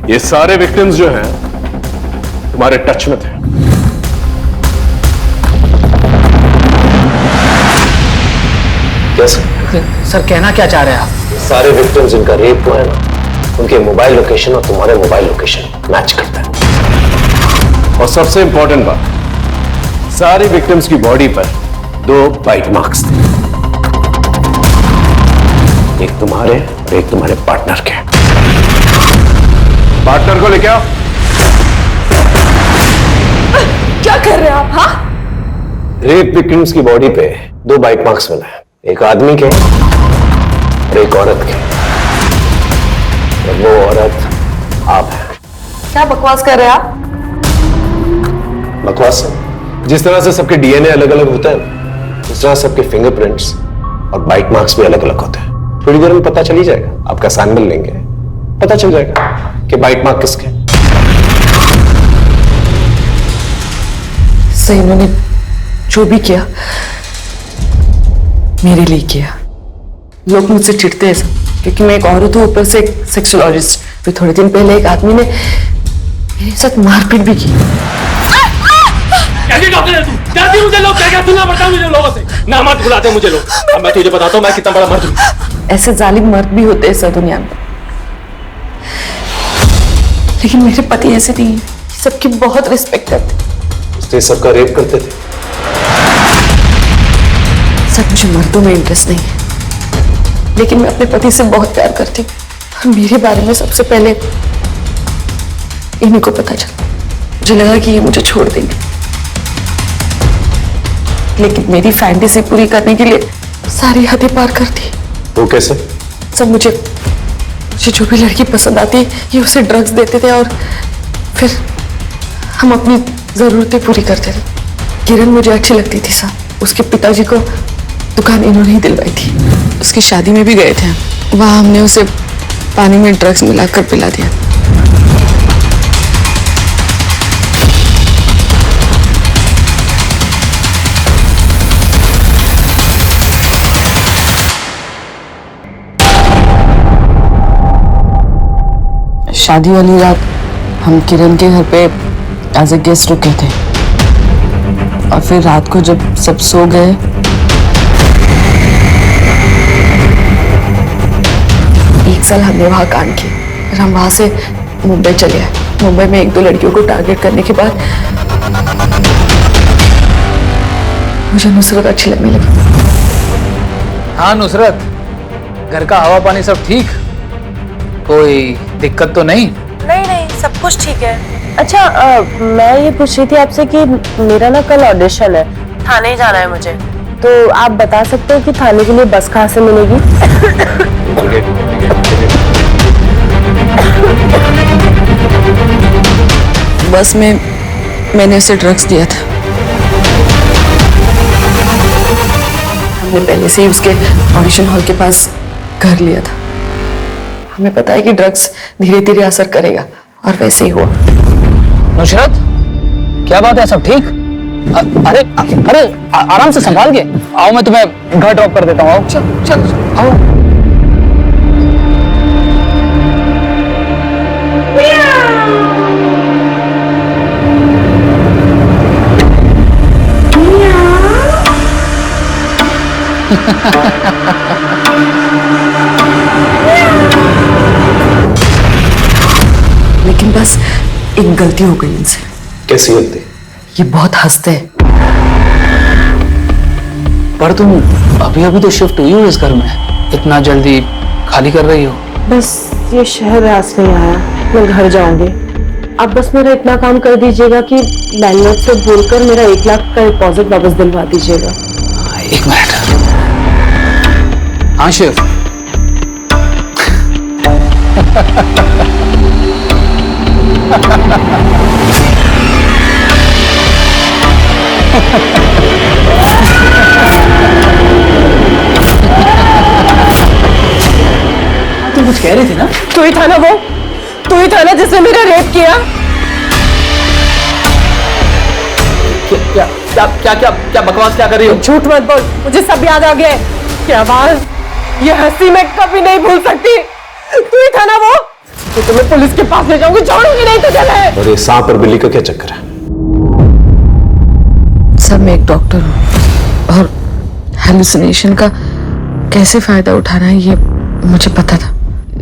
ये सारे विक्टिम्स जो हैं तुम्हारे टच में थे। कैसे? सर, कहना क्या चाह रहे हैं आप? सारे विक्टिम्स जिनका रेप हुआ है ना, उनके मोबाइल लोकेशन और तुम्हारे मोबाइल लोकेशन मैच करता है। और सबसे इंपॉर्टेंट बात, सारे विक्टिम्स की बॉडी पर 2 बाइट मार्क्स थे, एक तुम्हारे और एक तुम्हारे पार्टनर के। पार्टनर को लेके आओ। क्या कर रहे हैं आप? हाँ, रेप विक्टिम्स की बॉडी पे 2 बाइट मार्क्स मिले हैं, एक आदमी के और एक औरत के, और वो औरत आप हैं। क्या बकवास कर रहे हैं आप? बकवास है? जिस तरह से सबके डीएनए अलग अलग होता है, उस तरह सबके फिंगरप्रिंट्स और बाइट मार्क्स भी अलग अलग होते हैं। थोड़ी देर में पता चल ही जाएगा, आपका सैंपल लेंगे, पता चल जाएगा कि बाइट मार्क किसके। सही, इन्होंने जो भी किया मेरे लिए किया। लोग मुझसे चिढ़ते हैं क्योंकि मैं एक औरत हूँ, ऊपर से एक सेक्सोलॉजिस्ट। फिर थोड़े दिन पहले एक आदमी ने मेरे साथ मारपीट भी की। कैसे डॉक्टर है तू? डरती मुझे लोग क्या क्या सुनना पड़ता है मुझे लोगों से। ना मत बुलाते मुझे लोग। अब मैं तुझे बताता हूँ मैं कितना बड़ा मर्द हूँ। ऐसे जालिम मर्द भी होते हैं सर दुनिया में, लेकिन मेरे पति ऐसे नहीं है, सबकी बहुत रिस्पेक्ट करते। इसलिए सबका रेप करते थे। सर, मुझे मर्दों में इंटरेस्ट नहीं है, लेकिन मैं अपने पति से बहुत प्यार करती हूँ। मेरे बारे में सबसे पहले इन्हीं को पता चला। मुझे लगा कि ये मुझे छोड़ देंगे, लेकिन मेरी फैंटेसी पूरी करने के लिए सारी हदें पार कर दी। वो कैसे? सब मुझे जो भी लड़की पसंद आती ये उसे ड्रग्स देते थे और फिर हम अपनी जरूरतें पूरी करते थे। किरण मुझे अच्छी लगती थी साहब, उसके पिताजी को दुकान इन्होंने ही दिलवाई थी। उसकी शादी में भी गए थे, वहां हमने उसे पानी में ड्रग्स मिलाकर पिला दिया। शादी वाली रात हम किरण के घर पे एज ए गेस्ट रुके थे, और फिर रात को जब सब सो गए एक साल हमने वहां काम की, फिर हम वहां से मुंबई चले आए। मुंबई में 1-2 लड़कियों को टारगेट करने के बाद मुझे नुसरत अच्छी लगने लगी। हाँ नुसरत, घर का हवा पानी सब ठीक? कोई दिक्कत तो नहीं? नहीं, सब कुछ ठीक है। अच्छा मैं ये पूछ रही थी आपसे कि मेरा ना कल ऑडिशन है, थाने जाना है मुझे, तो आप बता सकते हो कि थाने के लिए बस कहाँ से मिलेगी? बस में मैंने उसे ड्रग्स दिया था। हमने पहले से ही उसके ऑडिशन हॉल के पास घर लिया था। हमें पता है कि ड्रग्स धीरे धीरे असर करेगा और वैसे ही हुआ। नुसरत, क्या बात है? सब ठीक? अरे अरे आराम से संभाल के आओ, मैं तुम्हें घर ड्रॉप कर देता हूँ। आओ चल चल आओ। लेकिन बस एक गलती हो गई इनसे। कैसी गलती? ये बहुत हंसते हैं। पर तुम अभी अभी तो शिफ्ट हुई हो इस घर में, इतना जल्दी खाली कर रही हो? बस ये शहर रास नहीं आया, मैं घर जाऊंगी। आप बस मेरा इतना काम कर दीजिएगा कि लैंडलॉर्ड से बोलकर मेरा 1 लाख का डिपॉजिट वापस दिलवा दीजिएगा। 1 मिनट। हाँ शेफ। तुम कुछ कह रही थी ना? तू ही था ना वो, तू ही था ना जिसने मेरा रेप किया। क्या क्या क्या क्या क्या बकवास क्या कर रही हो? झूठ मत बोल, मुझे सब याद आ गया। क्या आवाज, ये हंसी मैं कभी नहीं भूल सकती। तू ही था ना वो, तो तुम्हें पुलिस के पास ले जाऊंगी, छोड़ूंगी नहीं तुझे मैं। और ये सांप और बिल्ली का क्या चक्कर है? सर मैं एक डॉक्टर हूँ और हेलुसिनेशन का कैसे फायदा उठाना है ये मुझे पता था,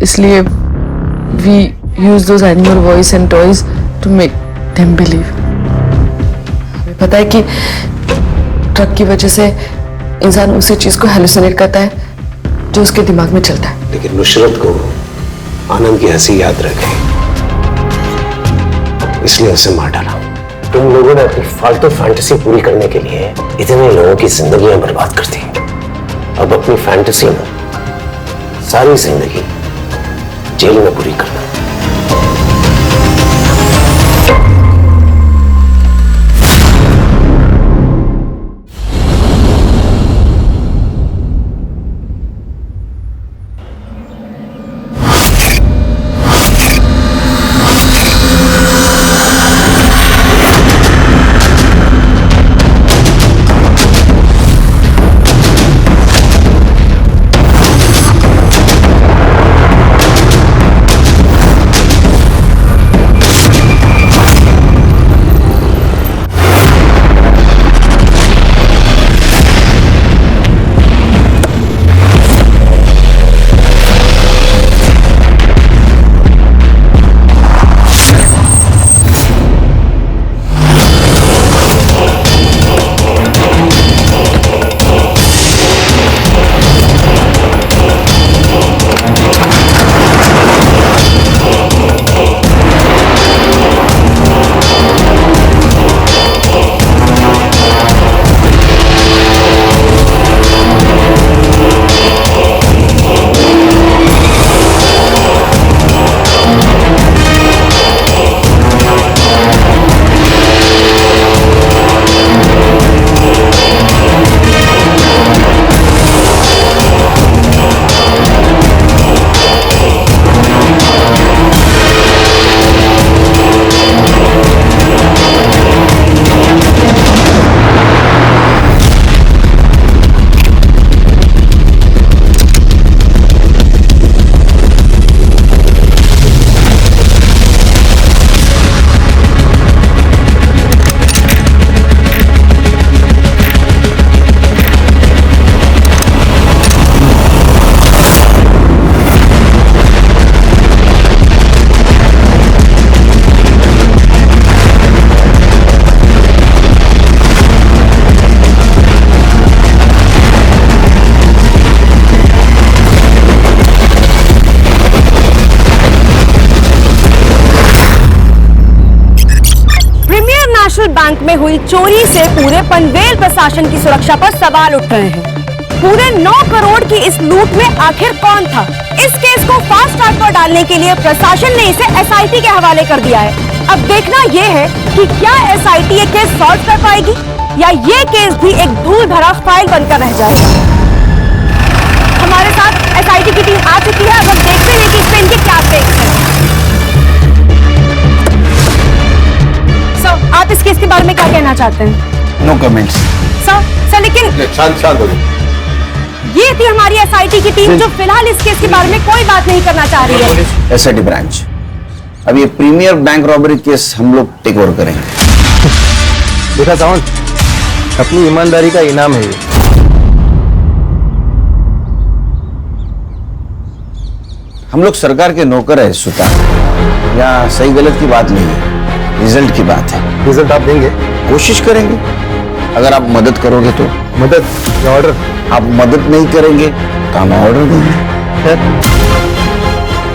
इसलिए we use those animal voice and toys to make them believe. हमें पता है कि ड्रग की वजह से इंसान उसी चीज को हेलुसिनेट करता है जो उसके दिमाग में चलता है। लेकिन नुसरत को आनंद की हंसी याद रखे, इसलिए उसे मार डाला। तुम लोगों ने अपनी फालतू फैंटेसी पूरी करने के लिए इतने लोगों की जिंदगियां बर्बाद कर दी। अब अपनी फैंटेसी में सारी जिंदगी जेल में पूरी करना। नेशनल बैंक में हुई चोरी से पूरे पनवेल प्रशासन की सुरक्षा पर सवाल उठ रहे हैं। पूरे 9 करोड़ की इस लूट में आखिर कौन था? इस केस को फास्ट ट्रैक पर डालने के लिए प्रशासन ने इसे एसआईटी के हवाले कर दिया है। अब देखना यह है कि क्या एसआईटी ये केस सॉल्व कर पाएगी या ये केस भी एक धूल भरा फाइल बनकर रह जाएगा। हमारे साथ एसआईटी की टीम आ चुकी है। अब हम देखते हैं कि इसमें इनके क्या टेक्स हैं। सर, आप इस केस के बारे में क्या कहना चाहते हैं? No comments. सर लेकिन शांत हो जाओ। ये थी हमारी एसआईटी की टीम जो फिलहाल इस केस के बारे में कोई बात नहीं करना चाह रही है। एसआईटी ब्रांच, अब ये प्रीमियर बैंक रॉबरी केस हम लोग टेक ओवर करेंगे। देखा सावन, अपनी ईमानदारी का इनाम है ये। हम लोग सरकार के नौकर है सुतार, यहाँ सही गलत की बात नहीं है, रिजल्ट की बात है। रिजल्ट आप देंगे? कोशिश करेंगे, अगर आप मदद करोगे तो। मदद या ऑर्डर? आप मदद नहीं करेंगे तो हम ऑर्डर देंगे।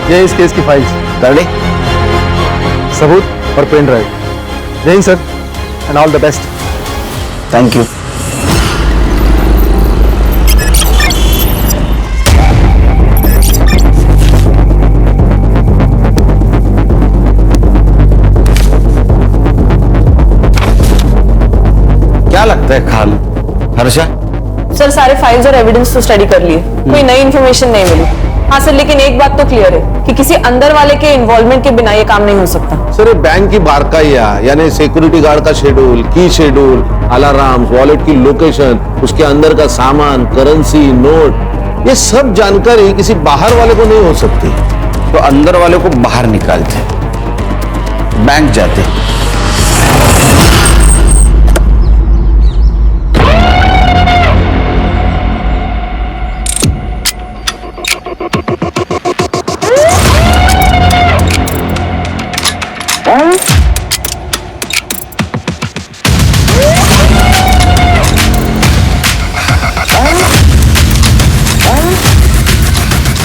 ये इस केस की फाइल्स, कर सबूत और पेन ड्राइव। जय Hind sir, and all the best. Thank you. क्या लगता है खाल हर्षा? सर सारे फाइल्स और एविडेंस तो स्टडी कर लिए, कोई नई इन्फॉर्मेशन नहीं मिली। हाँ सर, लेकिन एक बात तो क्लियर है कि किसी अंदर वाले के इन्वॉल्वमेंट के बिना ये काम नहीं हो सकता। सर, बैंक की बारकाइया यानी सिक्योरिटी गार्ड का शेड्यूल, की शेड्यूल, अलार्म, वॉलेट की लोकेशन, उसके अंदर का सामान, करेंसी, नोट, ये सब जानकारी किसी बाहर वाले को नहीं हो सकती। तो अंदर वाले को बाहर निकालते, बैंक जाते।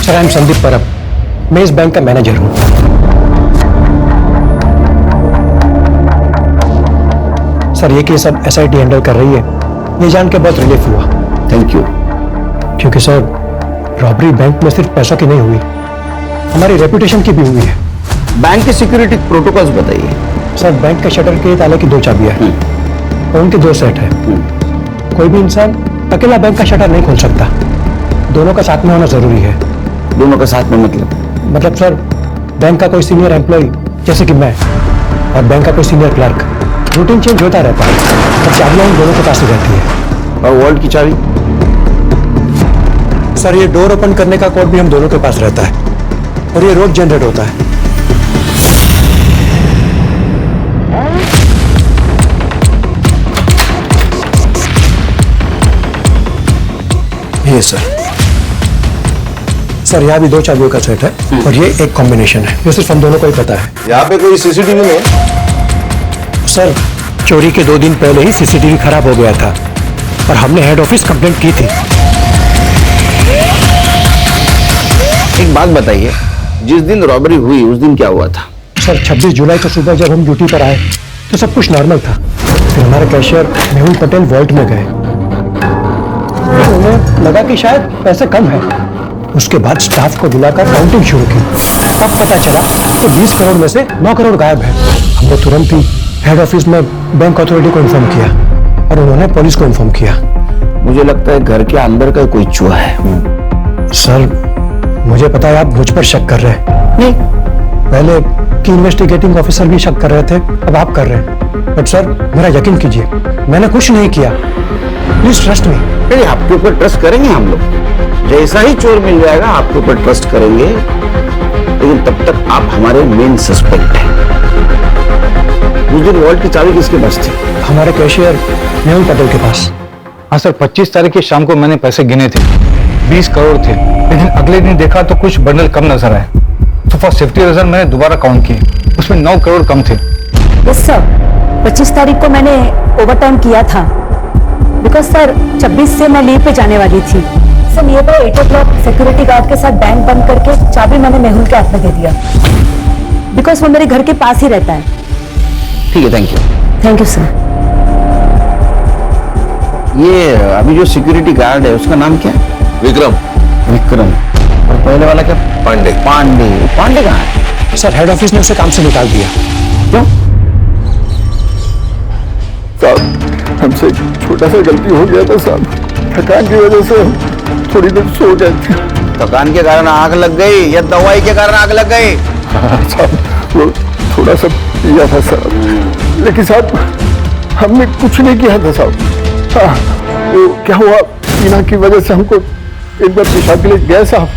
सर, आई एम संदीप परब, मैं इस बैंक का मैनेजर हूं। सर, ये केस अब एसआईटी हैंडल कर रही है, ये जान के बहुत रिलीफ हुआ। Thank you. क्योंकि सर, रॉबरी बैंक में सिर्फ पैसों की नहीं हुई, हमारी रेपुटेशन की भी हुई है। बैंक के सिक्योरिटी प्रोटोकॉल्स बताइए। सर, बैंक के शटर के ताले की 2 चाबियां हैं और उनके 2 सेट है। कोई भी इंसान अकेला बैंक का शटर नहीं खोल सकता, दोनों का साथ में होना जरूरी है। दोनों का साथ में मतलब सर, बैंक का कोई सीनियर एम्प्लॉय जैसे कि मैं और बैंक का कोई सीनियर क्लर्क, रूटीन चेंज होता रहता है, पर चाबियां इन दोनों के पास ही रहती है। और वॉल्ट की चाबी? सर, ये डोर ओपन करने का कोड भी हम दोनों के पास रहता है और ये रोज जनरेट होता है। ये सर, यहाँ भी 2 चाबियों का सेट है और ये एक कॉम्बिनेशन है, ये सिर्फ हम दोनों को ही पता है। यहाँ पे कोई सीसीटीवी नहीं है? सर, चोरी के 2 दिन पहले ही सीसीटीवी खराब हो गया था और हमने हेड ऑफिस कंप्लेंट की थी। एक बात बताइए, जिस दिन रॉबरी हुई उस दिन क्या हुआ था? सर, 26 जुलाई को सुबह जब हम ड्यूटी पर आए तो सब कुछ नॉर्मल था। फिर हमारे कैशियर मेहुल पटेल वॉल्ट में गए, उन्हें लगा कि शायद पैसे कम है। उसके बाद स्टाफ को बुलाकर काउंटिंग शुरू की। तब पता चला कि 20 करोड़ में से 9 करोड़ गायब है। हमने तुरंत ही हेड ऑफिस में बैंक अथॉरिटी को इन्फॉर्म किया और उन्होंने पुलिस को इन्फॉर्म किया। मुझे लगता है घर के अंदर का कोई चूहा है। सर, मुझे पता है आप मुझ पर शक कर रहे हैं। नहीं, पहले की इन्वेस्टिगेटिंग ऑफिसर भी शक कर रहे थे, अब आप कर रहे हैं। बट सर, मेरा यकीन कीजिए, मैंने कुछ नहीं किया। Please trust me. नहीं, आपके ऊपर ट्रस्ट करेंगे हम लोग, जैसा ही चोर मिल जाएगा आपके ऊपर ट्रस्ट करेंगे, लेकिन तब तक आप हमारे मेन सस्पेक्ट हैं। उस दिन वॉल्ट की चाबी किसके पास थी? हमारे कैशियर मेहुल पटेल के पास। हाँ सर, 25 तारीख की शाम को मैंने पैसे गिने थे, 20 करोड़ थे, लेकिन अगले दिन देखा तो कुछ बंडल कम नजर आए, तो फॉर सेफ्टी रीजन मैंने दोबारा काउंट किए, उसमें 9 करोड़ कम थे। यस सर, 25 तारीख को मैंने ओवरटाइम किया था, बिकॉज सर 26 से मैं लीव पे जाने वाली थी। Sir, near by 8 o'clock security guard के साथ बैंक बंद करके चाबी मैंने मेहुल के हाथ में दे दिया, बिकॉज वो मेरे घर के पास ही रहता है। ठीक है, thank you. Thank you sir. ये अभी जो सिक्योरिटी गार्ड है उसका नाम क्या है? विक्रम। विक्रम। और पहले वाला क्या? पांडे। पांडे। पांडे कहाँ है? सर हेड ऑफिस ने उसे काम से निकाल दिया। क्यों? साहब हमसे छोटा सा गलती हो गया था साहब, थकान की वजह से थोड़ी देर सो गए थे। थकान के कारण आग लग गई या दवाई के कारण आग लग गई? साहब वो थोड़ा सा पिया था साहब, लेकिन साहब हमने कुछ नहीं किया था साहब। हाँ, वो क्या हुआ, पीना की वजह से हमको एक बार पेशाब के लिए गए साहब,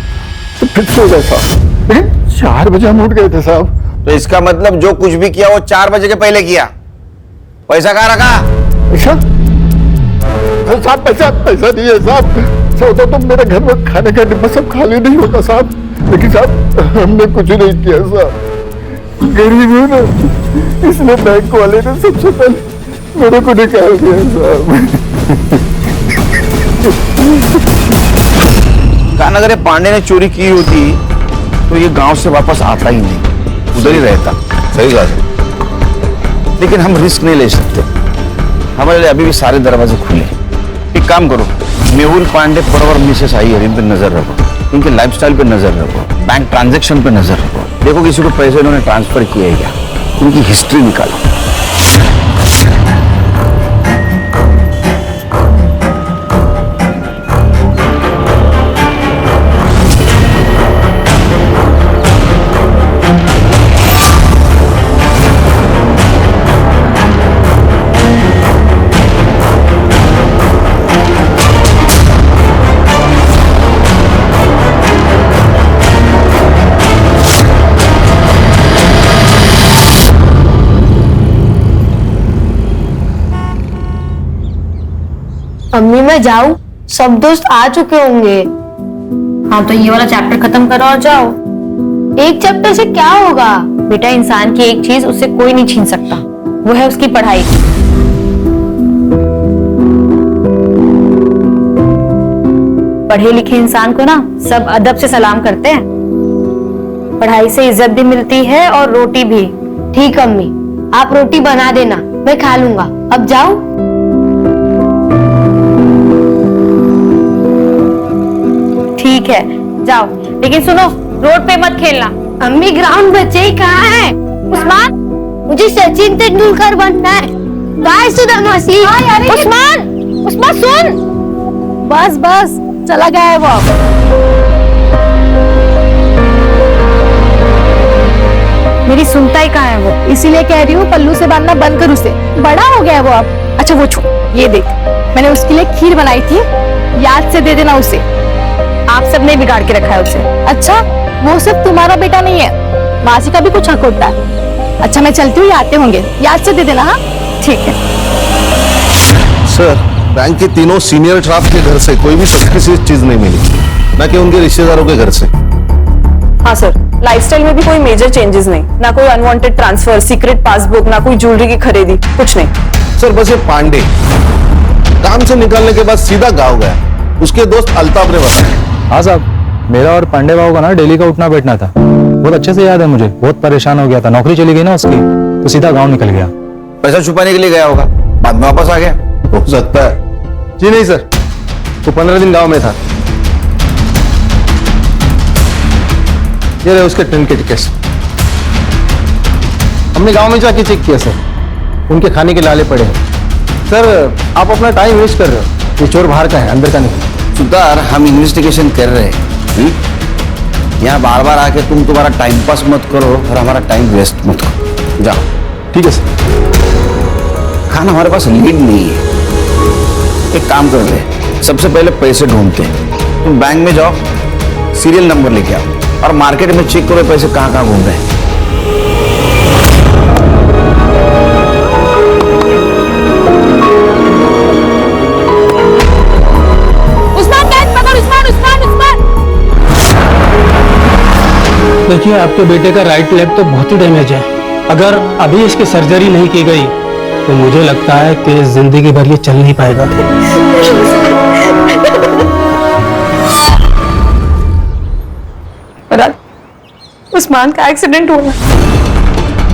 तो फिर सो गए साहब, लेकिन 4 बजे हम उठ गए थे साहब। तो इसका मतलब जो कुछ भी किया वो 4 बजे के पहले किया। पैसा कहाँ रखा? पैसा? साहब पैसा नहीं है साहब। ऐसा होता तो मेरे घर में खाने का डिब्बा सब खाली नहीं होता साहब, लेकिन साहब हमने कुछ नहीं किया साहब। गरीब हूँ ना, इसलिए बैंक वाले ने सबसे पहले मेरे को निकाल दिया साहब। कहा अगर ये पांडे ने चोरी की होती तो ये गांव से वापस आता ही नहीं, उधर ही रहता। सही बात है। लेकिन हम रिस्क नहीं ले सकते, हमारे लिए अभी भी सारे दरवाजे खुले। एक काम करो, मेहुल पांडे परवर मिसेस आई है, इन पे नजर रखो, इनके लाइफस्टाइल पे नजर रखो, बैंक ट्रांजैक्शन पे नजर रखो, देखो किसी को पैसे इन्होंने ट्रांसफर किए है क्या, उनकी हिस्ट्री निकालो। अम्मी मैं जाऊं? सब दोस्त आ चुके होंगे। हाँ तो ये वाला चैप्टर खत्म करो और जाओ। एक चैप्टर से क्या होगा? बेटा इंसान की एक चीज उससे कोई नहीं छीन सकता, वो है उसकी पढ़ाई। पढ़े लिखे इंसान को ना सब अदब से सलाम करते हैं। पढ़ाई से इज्जत भी मिलती है और रोटी भी। ठीक अम्मी, आप रोटी बना देना, मैं खा लूंगा। अब जाओ। ठीक है जाओ, लेकिन सुनो रोड पे मत खेलना। अम्मी ग्राउंड बच्चे ही कहाँ है? उस्मान, मुझे सचिन तेंदुलकर बनना है। गाय सुधा मसी। उस्मान, उस्मान सुन। बस बस चला गया है वो। मेरी सुनता ही कहाँ है वो, इसीलिए कह रही हूँ पल्लू से बांधना बंद कर उसे, बड़ा हो गया है वो अब। अच्छा वो छोड़, ये देख मैंने उसके लिए खीर बनाई थी, याद से दे देना उसे। आप सबने बिगाड़ के रखा है उसे। अच्छा वो सिर्फ तुम्हारा बेटा नहीं है, मासी का भी कुछ हक होता है। अच्छा मैं चलती हूँ, आते होंगे, याद से दे देना। हाँ ठीक है। सर बैंक के तीनों सीनियर स्टाफ के घर से कोई भी सस्पिशियस चीज नहीं मिली, न कि उनके रिश्तेदारों के घर से। हाँ सर, लाइफस्टाइल में भी कोई मेजर चेंजेस नहीं, ना कोई अनवांटेड ट्रांसफर, सीक्रेट पासबुक, ना कोई ज्वेलरी की खरीदी, कुछ नहीं। सर बस ये पांडे काम से निकलने के बाद सीधा गाँव गया, उसके दोस्त अल्ताफ ने बताया। हाँ साहब, मेरा और पांडे बाबू का ना डेली का उठना बैठना था, बहुत अच्छे से याद है मुझे। बहुत परेशान हो गया था, नौकरी चली गई ना उसकी, तो सीधा गांव निकल गया। पैसा छुपाने के लिए गया होगा, बाद में वापस आ गया। हो सकता है। जी नहीं सर, वो 15 दिन गांव में था। ये रहे उसके ट्रेन के टिकट। हमने गांव में जाके चेक किया सर, उनके खाने के लाले पड़े हैं। सर आप अपना टाइम वेस्ट कर रहे हो, ये चोर बाहर का है, अंदर का नहीं। सुधार, हम इन्वेस्टिगेशन कर रहे हैं, यहाँ बार बार आके तुम तुम्हारा टाइम पास मत करो और हमारा टाइम वेस्ट मत करो। जाओ। ठीक है सर। खाना हमारे पास लीड नहीं है, एक काम करते हैं, सबसे पहले पैसे ढूंढते हैं। तुम बैंक में जाओ, सीरियल नंबर लेके आओ और मार्केट में चेक करो पैसे कहाँ कहाँ घूम रहे हैं। देखिए आपके बेटे का राइट लेग तो बहुत ही डैमेज है, अगर अभी इसकी सर्जरी नहीं की गई तो मुझे लगता है कि जिंदगी भर ये चल नहीं पाएगा। उस्मान का एक्सीडेंट हुआ,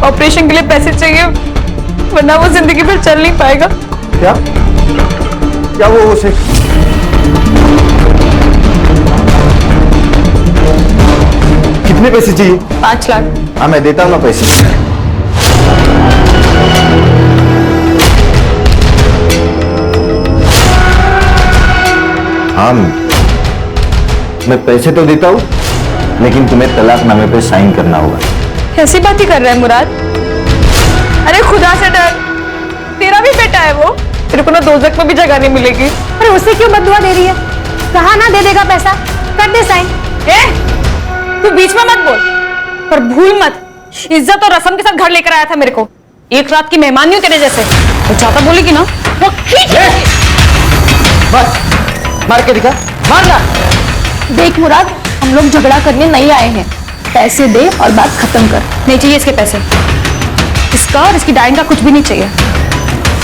ऑपरेशन के लिए पैसे चाहिए, वरना वो जिंदगी भर चल नहीं पाएगा। क्या क्या वो उसे कितने पैसे चाहिए? 5 लाख। हाँ मैं देता हूँ ना पैसे। हाँ मैं पैसे तो देता हूँ, लेकिन तुम्हें तलाकनामे पे साइन करना होगा। कैसी बात ही कर रहा है मुराद? अरे खुदा से डर, तेरा भी बेटा है वो, तेरे को ना दोजख में भी जगह नहीं मिलेगी। अरे उसे क्यों बददुआ दे रही है? कहा ना दे देगा पैसा, कर दे साइन। तू बीच में मत बोल, पर भूल मत, इज्जत और रस्म के साथ घर लेकर आया था मेरे को। एक रात की मेहमान नहीं हूं तेरे जैसे। तो ज्यादा बोलेगी ना वो खींच। बस मार के दिखा, मारना। देख मुराद, हम लोग झगड़ा करने नहीं आए हैं, पैसे दे और बात खत्म कर। नहीं चाहिए इसके पैसे, इसका और इसकी डाइन का कुछ भी नहीं चाहिए।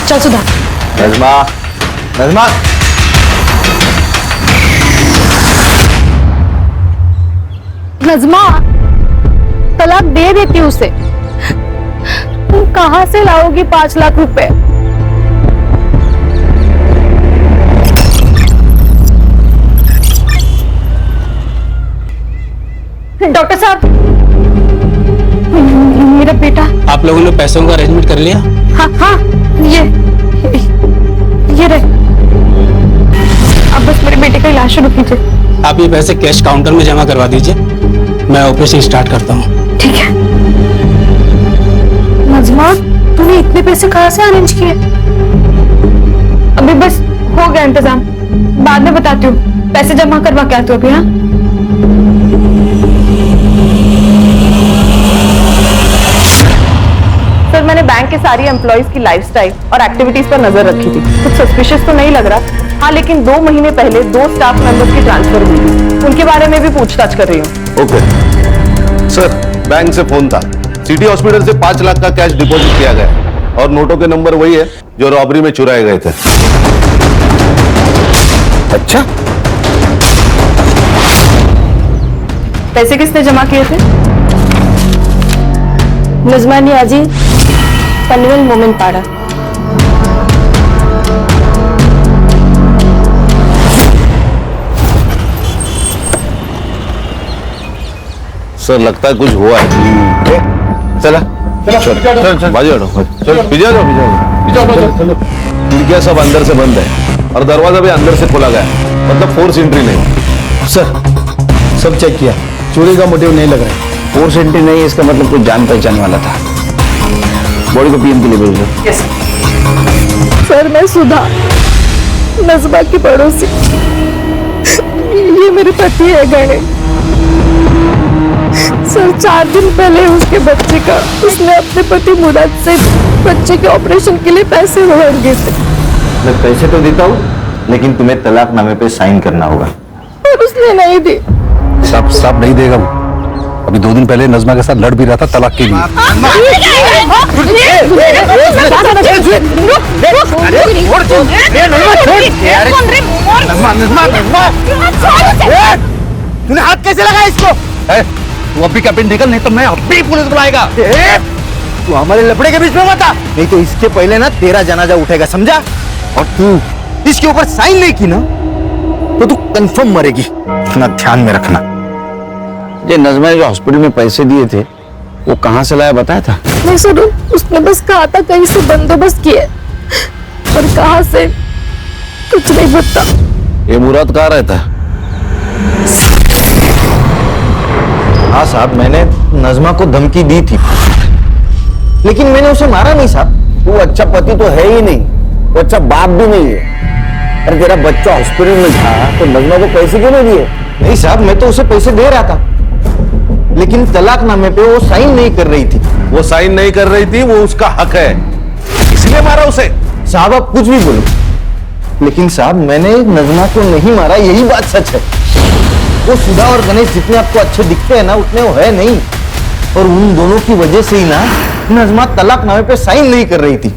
चल सुधा। नज़मा, नज़मा। नज़मा, तलाक दे देती उसे। तुम कहां से लाओगी 5 लाख रुपए? डॉक्टर साहब, मेरा बेटा। आप लोगों ने पैसों का अरेंजमेंट कर लिया? हाँ हाँ, ये रहे। अब बस मेरे बेटे का इलाज शुरू कीजिए। आप ये पैसे कैश काउंटर में जमा करवा दीजिए, मैं ऑपरेशन स्टार्ट करता हूँ। ठीक है। नज़मा, तूने इतने पैसे कहाँ से अरेंज किए? अभी बस हो गया इंतजाम, बाद में बताती हूँ। पैसे जमा करवा के आती हूँ अभी। हाँ सर, मैंने बैंक के सारी एम्प्लॉइज की लाइफस्टाइल और एक्टिविटीज पर नजर रखी थी। कुछ सस्पिशियस तो नहीं लग रहा। हाँ, लेकिन 2 महीने पहले 2 स्टाफ मेंबर्स की ट्रांसफर हुई थी, उनके बारे में भी पूछताछ कर रही हूँ। ओके सर, बैंक से फोन था, सिटी हॉस्पिटल से 5 लाख का कैश डिपॉजिट किया गया और नोटों के नंबर वही है जो रॉबरी में चुराए गए थे। अच्छा, पैसे किसने जमा किए थे? नज़मा नियाजी, पनवेल मोमिन पाड़ा। सर लगता है कुछ हुआ है। चला चल बाजू हटो, चल पीछे जाओ। खिड़कियां सब अंदर से बंद है और दरवाजा भी अंदर से खोला गया, मतलब फोर्स एंट्री नहीं। सर सब चेक किया, चोरी का मोटिव नहीं लग रहा है। फोर्स एंट्री नहीं है, इसका मतलब कोई जान पहचान वाला था। बॉडी को पीएम के लिए भेज दो। सर, मैं सुधा, नज़मा की पड़ोसी। ये मेरे पति है गणेश। सर, 4 दिन पहले उसके बच्चे का उसने अपने पति मुराद से बच्चे के ऑपरेशन के लिए पैसे मांगे थे। मैं पैसे तो देता हूँ, लेकिन तुम्हें तलाकनामे पे साइन करना होगा। और उसने नहीं दी। सब नहीं देगा वो। अभी 2 दिन पहले नज़मा के साथ लड़ भी रहा था तलाक के लिए। तूने हाथ कैसे लगाया इसको? तू अभी कैप्टन निकल, नहीं तो मैं अभी पुलिस बुलाएगा। तू हमारे लफड़े के बीच में मत आ, नहीं तो इसके पहले ना तेरा जनाजा उठेगा, समझा? और तू इसके ऊपर साइन नहीं की ना तो तू कंफर्म मरेगी, इतना ध्यान में रखना। ये नज़मा ने जो हॉस्पिटल में पैसे दिए थे वो कहाँ से लाया बताया था? नहीं सर, उसने बस कहा था कहीं से बंदोबस्त किए, और कहाँ से कुछ नहीं पता। ये मुराद कहाँ रहता है? हाँ साहब, मैंने नज़मा को धमकी दी थी, लेकिन मैंने उसे मारा नहीं साहब। तू अच्छा पति तो है ही नहीं, वो अच्छा बाप भी नहीं है। अरे तेरा बच्चा हॉस्पिटल में था तो नज़मा को पैसे क्यों नहीं दिए? नहीं साहब, मैं तो उसे पैसे दे रहा था, लेकिन तलाकनामे पे वो साइन नहीं कर रही थी। वो साइन नहीं कर रही थी, वो उसका हक है, इसलिए मारा उसे। साहब आप कुछ भी बोलो, लेकिन साहब मैंने नज़मा को नहीं मारा, यही बात सच है। वो सुधा और गणेश जितने आपको अच्छे दिखते हैं ना, उतने वो है नहीं, और उन दोनों की वजह से ही ना नज़मा तलाकनामे पे साइन नहीं कर रही थी।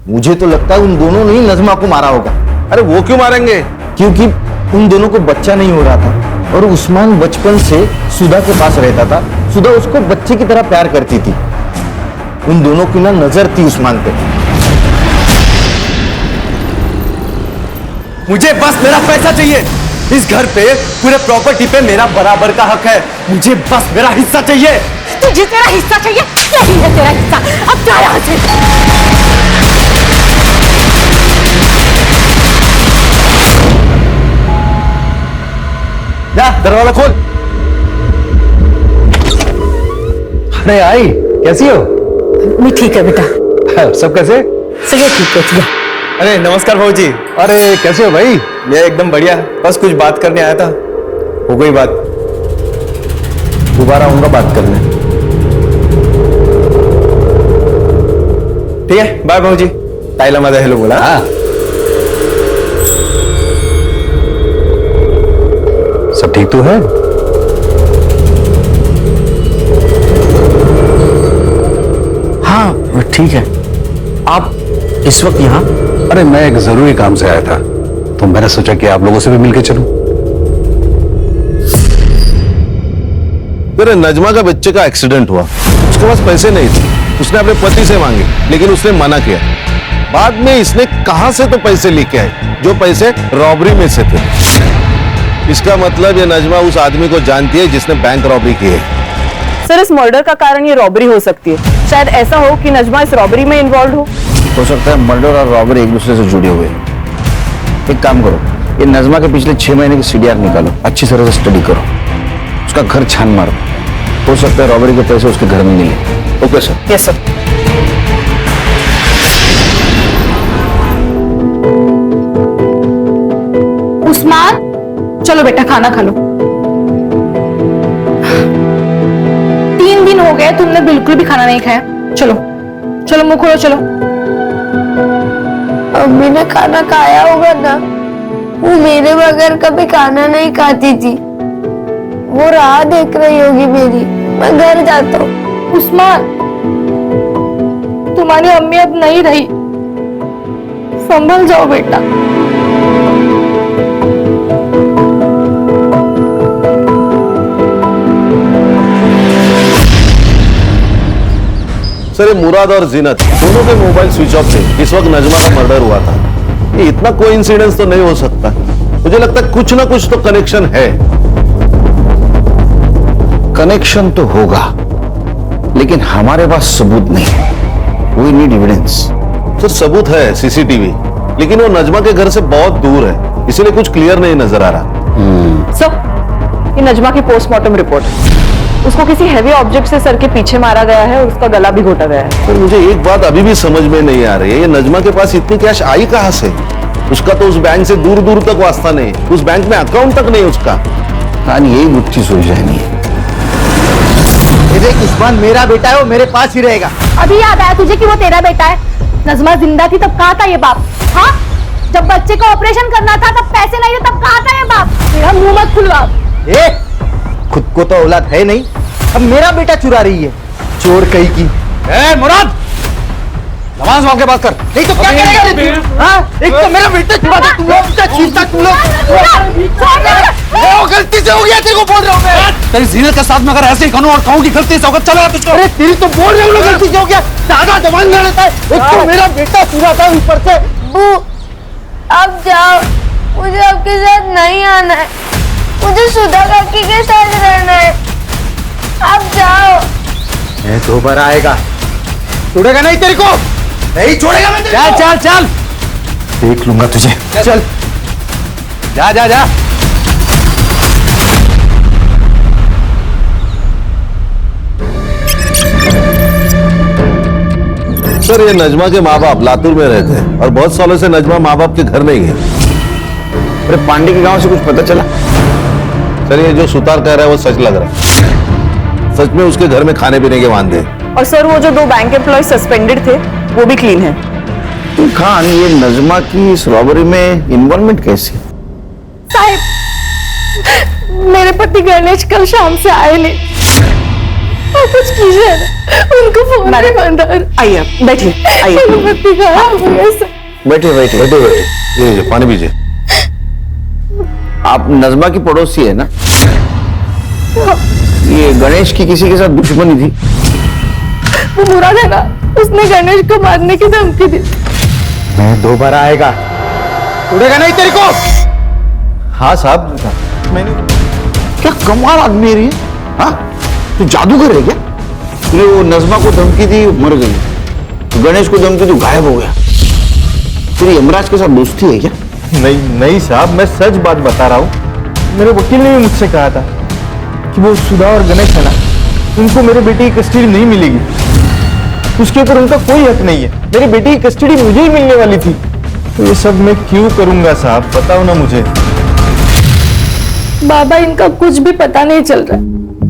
मुझे तो लगता है उन दोनों ने ही नज़मा को मारा होगा। अरे वो क्यों मारेंगे? क्योंकि उन दोनों को बच्चा नहीं हो रहा था और उस्मान बचपन से सुधा के पास रहता था। सुधा उसको बच्चे की तरह प्यार करती थी, उन दोनों की ना नजर थी उस्मान पे। मुझे बस मेरा पैसा चाहिए। इस घर पे पूरे प्रॉपर्टी पे मेरा बराबर का हक है। मुझे बस मेरा हिस्सा चाहिए। तुझे तेरा हिस्सा चाहिए? यही है तेरा हिस्सा। अब जा यहाँ से। जा दरवाजा खोल। अरे आई, कैसी हो? मैं ठीक है बेटा। सब कैसे? सगे ठीक है ठीक। अरे नमस्कार भाऊजी। अरे कैसे हो भाई? मैं एकदम बढ़िया, बस कुछ बात करने आया था। हो गई बात? दोबारा आऊंगा बात करने। ठीक है, बाय भाऊजी। ताईला माझा हेलो बोला। हाँ सब ठीक तो है? हाँ ठीक है। आप इस वक्त यहाँ? अरे मैं एक जरूरी काम से आया था, तो मैंने सोचा कि आप लोगों से भी मिलके चलूं। तेरे नजमा का बच्चे का एक्सीडेंट हुआ, उसके पास पैसे नहीं थे, उसने अपने पति से मांगे लेकिन उसने मना किया। बाद में इसने कहां से तो पैसे लेके आए जो पैसे रॉबरी में से थे। इसका मतलब ये नजमा उस आदमी को जानती है जिसने बैंक रॉबरी की है। सर इस मर्डर का कारण ये रॉबरी हो सकती है। शायद ऐसा हो कि नजमा इस रॉबरी में इन्वॉल्व हो सकता है मर्डर और रॉबरी एक दूसरे से जुड़े हुए हैं। एक काम करो, ये नजमा के पिछले 6 महीने की सीडीआर निकालो, अच्छी तरह से स्टडी करो, उसका घर छान मारो। हो सकता है रॉबरी के पैसे उसके घर में मिले। Okay sir? Yes sir. Usman चलो बेटा खाना खा लो। 3 दिन हो गए तुमने बिल्कुल भी खाना नहीं खाया। चलो चलो मुंह खोलो चलो। अम्मी ने खाना खाया होगा ना, वो मेरे बगैर कभी खाना नहीं खाती थी। वो राह देख रही होगी मेरी। मैं घर जाता हूँ। उस्मान तुम्हारी अम्मी अब नहीं रही, संभल जाओ बेटा। सर ये मुराद और जीनत दोनों के मोबाइल स्विच ऑफ थे इस वक्त नजमा का मर्डर हुआ था। ये इतना कोइंसिडेंस तो नहीं हो सकता। मुझे लगता है कुछ ना कुछ तो कनेक्शन है। कनेक्शन तो होगा, लेकिन हमारे पास सबूत नहीं। We need evidence. सर सबूत है सीसीटीवी, लेकिन वो नजमा के घर से बहुत दूर है, इसीलिए कुछ क्लियर नहीं नजर आ रहा। सर ये नजमा की पोस्टमार्टम रिपोर्ट। उसको किसी हैवी ऑब्जेक्ट से सर के पीछे मारा गया है और उसका गला भी घोटा गया है। सर मुझे एक बात अभी भी समझ में नहीं आ रही है, ये नजमा के पास इतनी कैश आई कहां से? उसका तो उस बैंक से दूर दूर तक वास्ता नहीं, उस बैंक में अकाउंट तक नहीं उसका। कहानी यही गुत्थी सुलझानी है। देख उस्मान मेरा बेटा है, वो मेरे पास ही रहेगा। अभी याद आया तुझे कि वो तेरा बेटा है? नजमा जिंदा थी तब कहा था ये बाप? हाँ जब बच्चे का ऑपरेशन करना था तब पैसे नहीं थे तब कहा था ये बाप? मेरा मुंह मत खुलवा। खुद को तो औलाद है नहीं, अब मेरा बेटा चुरा रही है। चोर कहीं की। मुराद नमाज वांग के बात कर, नहीं तो क्या करेगा? हाँ एक तो मेरा बेटा चुरा था, तुम लोग चीरता तुम लोग। गलती से हो गया, तेरे को बोल रहा हूँ मैं। तेरी जीनत के साथ में अगर ऐसे ही कहूँ और कहूँ कि गलती से होगा चला तुझको। अरे तेरी तो बोल रहे हो गलती से हो गया, ज्यादा जवान में रहता है। एक तो मेरा बेटा चुरा था ऊपर से। अब जाओ, मुझे आपके साथ नहीं आना है। मुझे सुधा काकी के साथ रहना है। अब जाओ। मैं दोबारा आएगा, छोड़ेगा नहीं तेरे को, नहीं छोड़ेगा मैं तेरे को। चल चल चल, देख लूंगा तुझे। चल जा जा जा। सर ये नजमा के माँ बाप लातूर में रहते हैं और बहुत सालों से नजमा माँ बाप के घर नहीं है। अरे पांडे के गांव से कुछ पता चला? सर ये जो सुतार कह रहा है वो सच लग रहा है। सच में उसके घर में खाने पीने के वांदे हैं। और सर वो जो 2 बैंक एम्प्लॉय सस्पेंडेड थे वो भी क्लीन है। तो खान ये नजमा की इस रॉबरी में इन्वॉल्वमेंट कैसी? साहब मेरे पति गणेश कल शाम से आए नहीं, और कुछ कीजिए ना, उनको फोन पे बंद। आइए बैठिए, आइए बैठिए बैठिए बैठिए बैठिए। लीजिए पानी पीजिए। आप नजमा की पड़ोसी है ना? ये गणेश की किसी के साथ दुश्मनी थी? वो मुराद है ना, उसने गणेश को मारने की धमकी दी। मैं दोबारा आएगा, उड़ेगा नहीं तेरे को। हाँ साहब, मैंने क्या कमाल आदमी है ये। हाँ, तू जादूगर है क्या? तूने वो नजमा को धमकी दी, मर गई। तो गणेश को धमकी दी, गायब हो गया। तेरी यमराज के साथ दोस्ती है क्या? नहीं साहब, मैं सच बात बता रहा हूँ। मेरे वकील ने भी मुझसे कहा था कि वो सुधा और गणेश है ना, उनको मेरे बेटे की कस्टडी नहीं मिलेगी, उसके ऊपर उनका कोई हक नहीं है। मेरी बेटी की कस्टडी मुझे ही मिलने वाली थी। तो ये सब मैं क्यों करूंगा साहब, बताओ ना मुझे। बाबा, इनका कुछ भी पता नहीं चल रहा।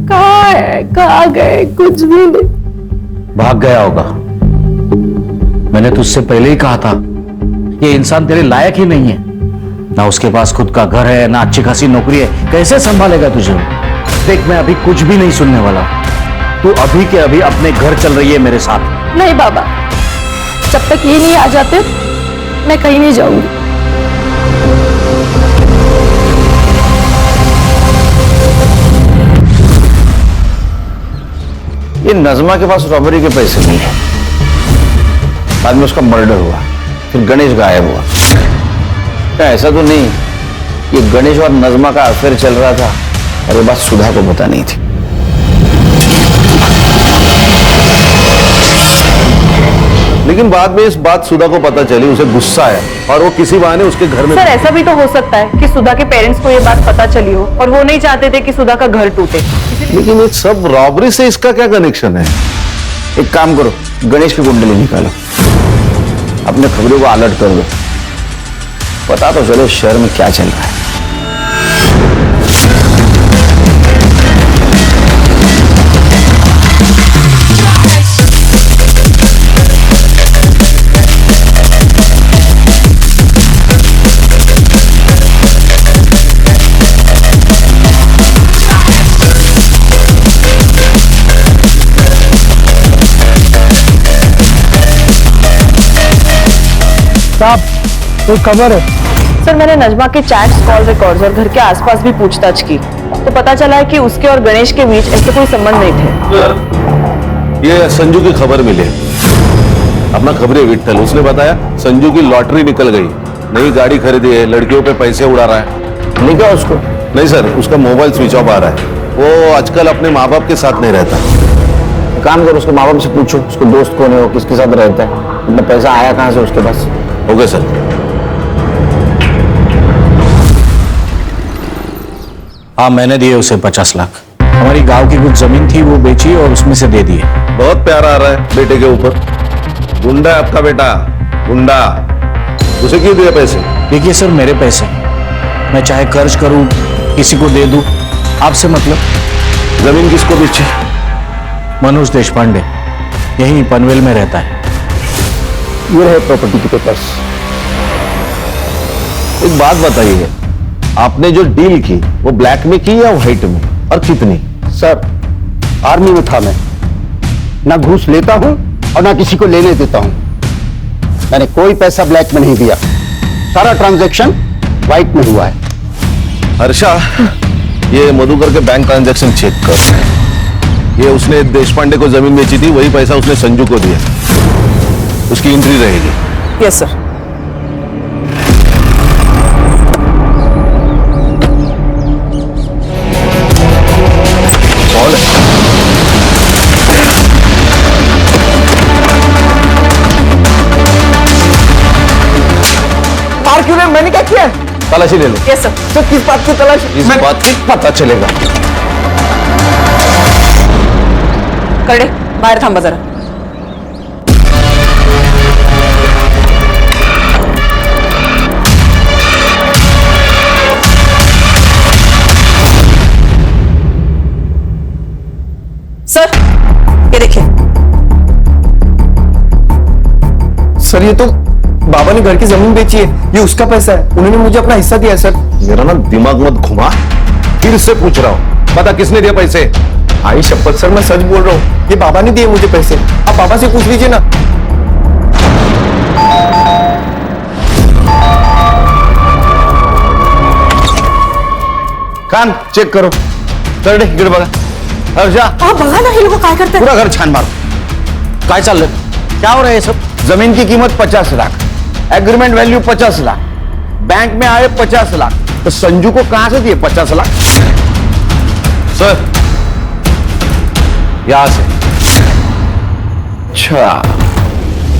कहाँ है, कहाँ गए, कुछ भी नहीं। भाग गया होगा। मैंने तुझसे पहले ही कहा था, ये इंसान तेरे लायक ही नहीं है। ना उसके पास खुद का घर है, ना अच्छी खासी नौकरी है, कैसे संभालेगा तुझे? देख, मैं अभी कुछ भी नहीं सुनने वाला। तू अभी के अभी अपने घर चल रही है मेरे साथ। नहीं बाबा, जब तक ये नहीं आ जाते मैं कहीं नहीं जाऊंगी। ये नजमा के पास रॉबरी के पैसे नहीं है। बाद में उसका मर्डर हुआ, फिर गणेश गायब हुआ। क्या ऐसा तो नहीं ये गणेश और नजमा का अफेयर चल रहा था और ये बात सुधा को पता नहीं थी? लेकिन बाद में इस बात सुधा को पता चली, उसे गुस्सा आया और वो किसी बहाने उसके घर में। सर, ऐसा भी तो हो सकता है कि सुधा के पेरेंट्स को ये बात पता चली हो और वो नहीं चाहते थे कि सुधा का घर टूटे। लेकिन ये सब रॉबरी से इसका क्या कनेक्शन है? एक काम करो, गणेश की कुंडली निकालो, अपने खबरों को अलर्ट कर दो, पता तो चलो शहर में क्या चल रहा है। साहब, कोई खबर है? सर, मैंने नजमा के चैट्स, कॉल रिकॉर्ड्स और घर के आसपास भी पूछताछ की तो पता चला है कि उसके और गणेश के बीच ऐसे कोई संबंध नहीं थे। ये संजू की खबर मिली, अपना खबरी विट्ठल, उसने बताया संजू की लॉटरी निकल गई, नई गाड़ी खरीदी है, लड़कियों पे पैसे उड़ा रहा है। नहीं क्या उसको? नहीं सर, उसका मोबाइल स्विच ऑफ आ रहा है। वो आजकल अपने माँ बाप के साथ नहीं रहता। काम करो, उसके माँ बाप से पूछो उसको दोस्त कौन है, वो किसके साथ रहता है, इतना पैसा आया कहाँ से उसके पास। Okay sir. हाँ, मैंने दिए उसे 50 लाख। हमारी गांव की कुछ जमीन थी, वो बेची और उसमें से दे दिए। बहुत प्यार आ रहा है बेटे के ऊपर। गुंडा है आपका बेटा, गुंडा। उसे क्यों दिए पैसे? देखिए सर, मेरे पैसे, मैं चाहे कर्ज करूं, किसी को दे दूं, आपसे मतलब। जमीन किसको बेची? मनोज देशपांडे, यही पनवेल में रहता है। ये रहे प्रॉपर्टी के पेपर्स। एक बात बताइए, आपने जो डील की वो ब्लैक में की या व्हाइट में, और कितनी? सर, आर्मी में था मैं, ना घूस लेता हूं और ना किसी को लेने देता हूं। मैंने कोई पैसा ब्लैक में नहीं दिया, सारा ट्रांजैक्शन व्हाइट में हुआ है। हर्षा, ये मधुकर के बैंक ट्रांजैक्शन चेक कर। ये उसने देशपांडे को जमीन बेची थी, वही पैसा उसने संजू को दिया, उसकी एंट्री रहेगी। Yes sir. मार क्यों रहे? मैंने क्या किया? तलाशी ले लो। Yes sir. तो किस बात की तलाशी? इस बात की पता चलेगा। करडे, बाहेर थांबा जरा। सर, ये देखिए। सर, ये तो बाबा ने घर की जमीन बेची है, ये उसका पैसा है, उन्होंने मुझे अपना हिस्सा दिया है सर। मेरा ना दिमाग मत घुमा, फिर से पूछ रहा हूं, पता किसने दिया पैसे? आई शपथ सर, मैं सच बोल रहा हूँ, ये बाबा ने दिए मुझे पैसे। आप बाबा से पूछ लीजिए ना। कान चेक करो, कर दे, गिर बघा। हर्षा, आप बघा ना, हे लोक काय करतात? पूरा घर छान मारो, काय चाललंय? क्या हो रहा है ये सब? जमीन की कीमत 50 lakh, agreement value 50 lakh, bank में आए 50 लाख, तो संजू को कहां से दिए 50 लाख? सर यहां से। अच्छा,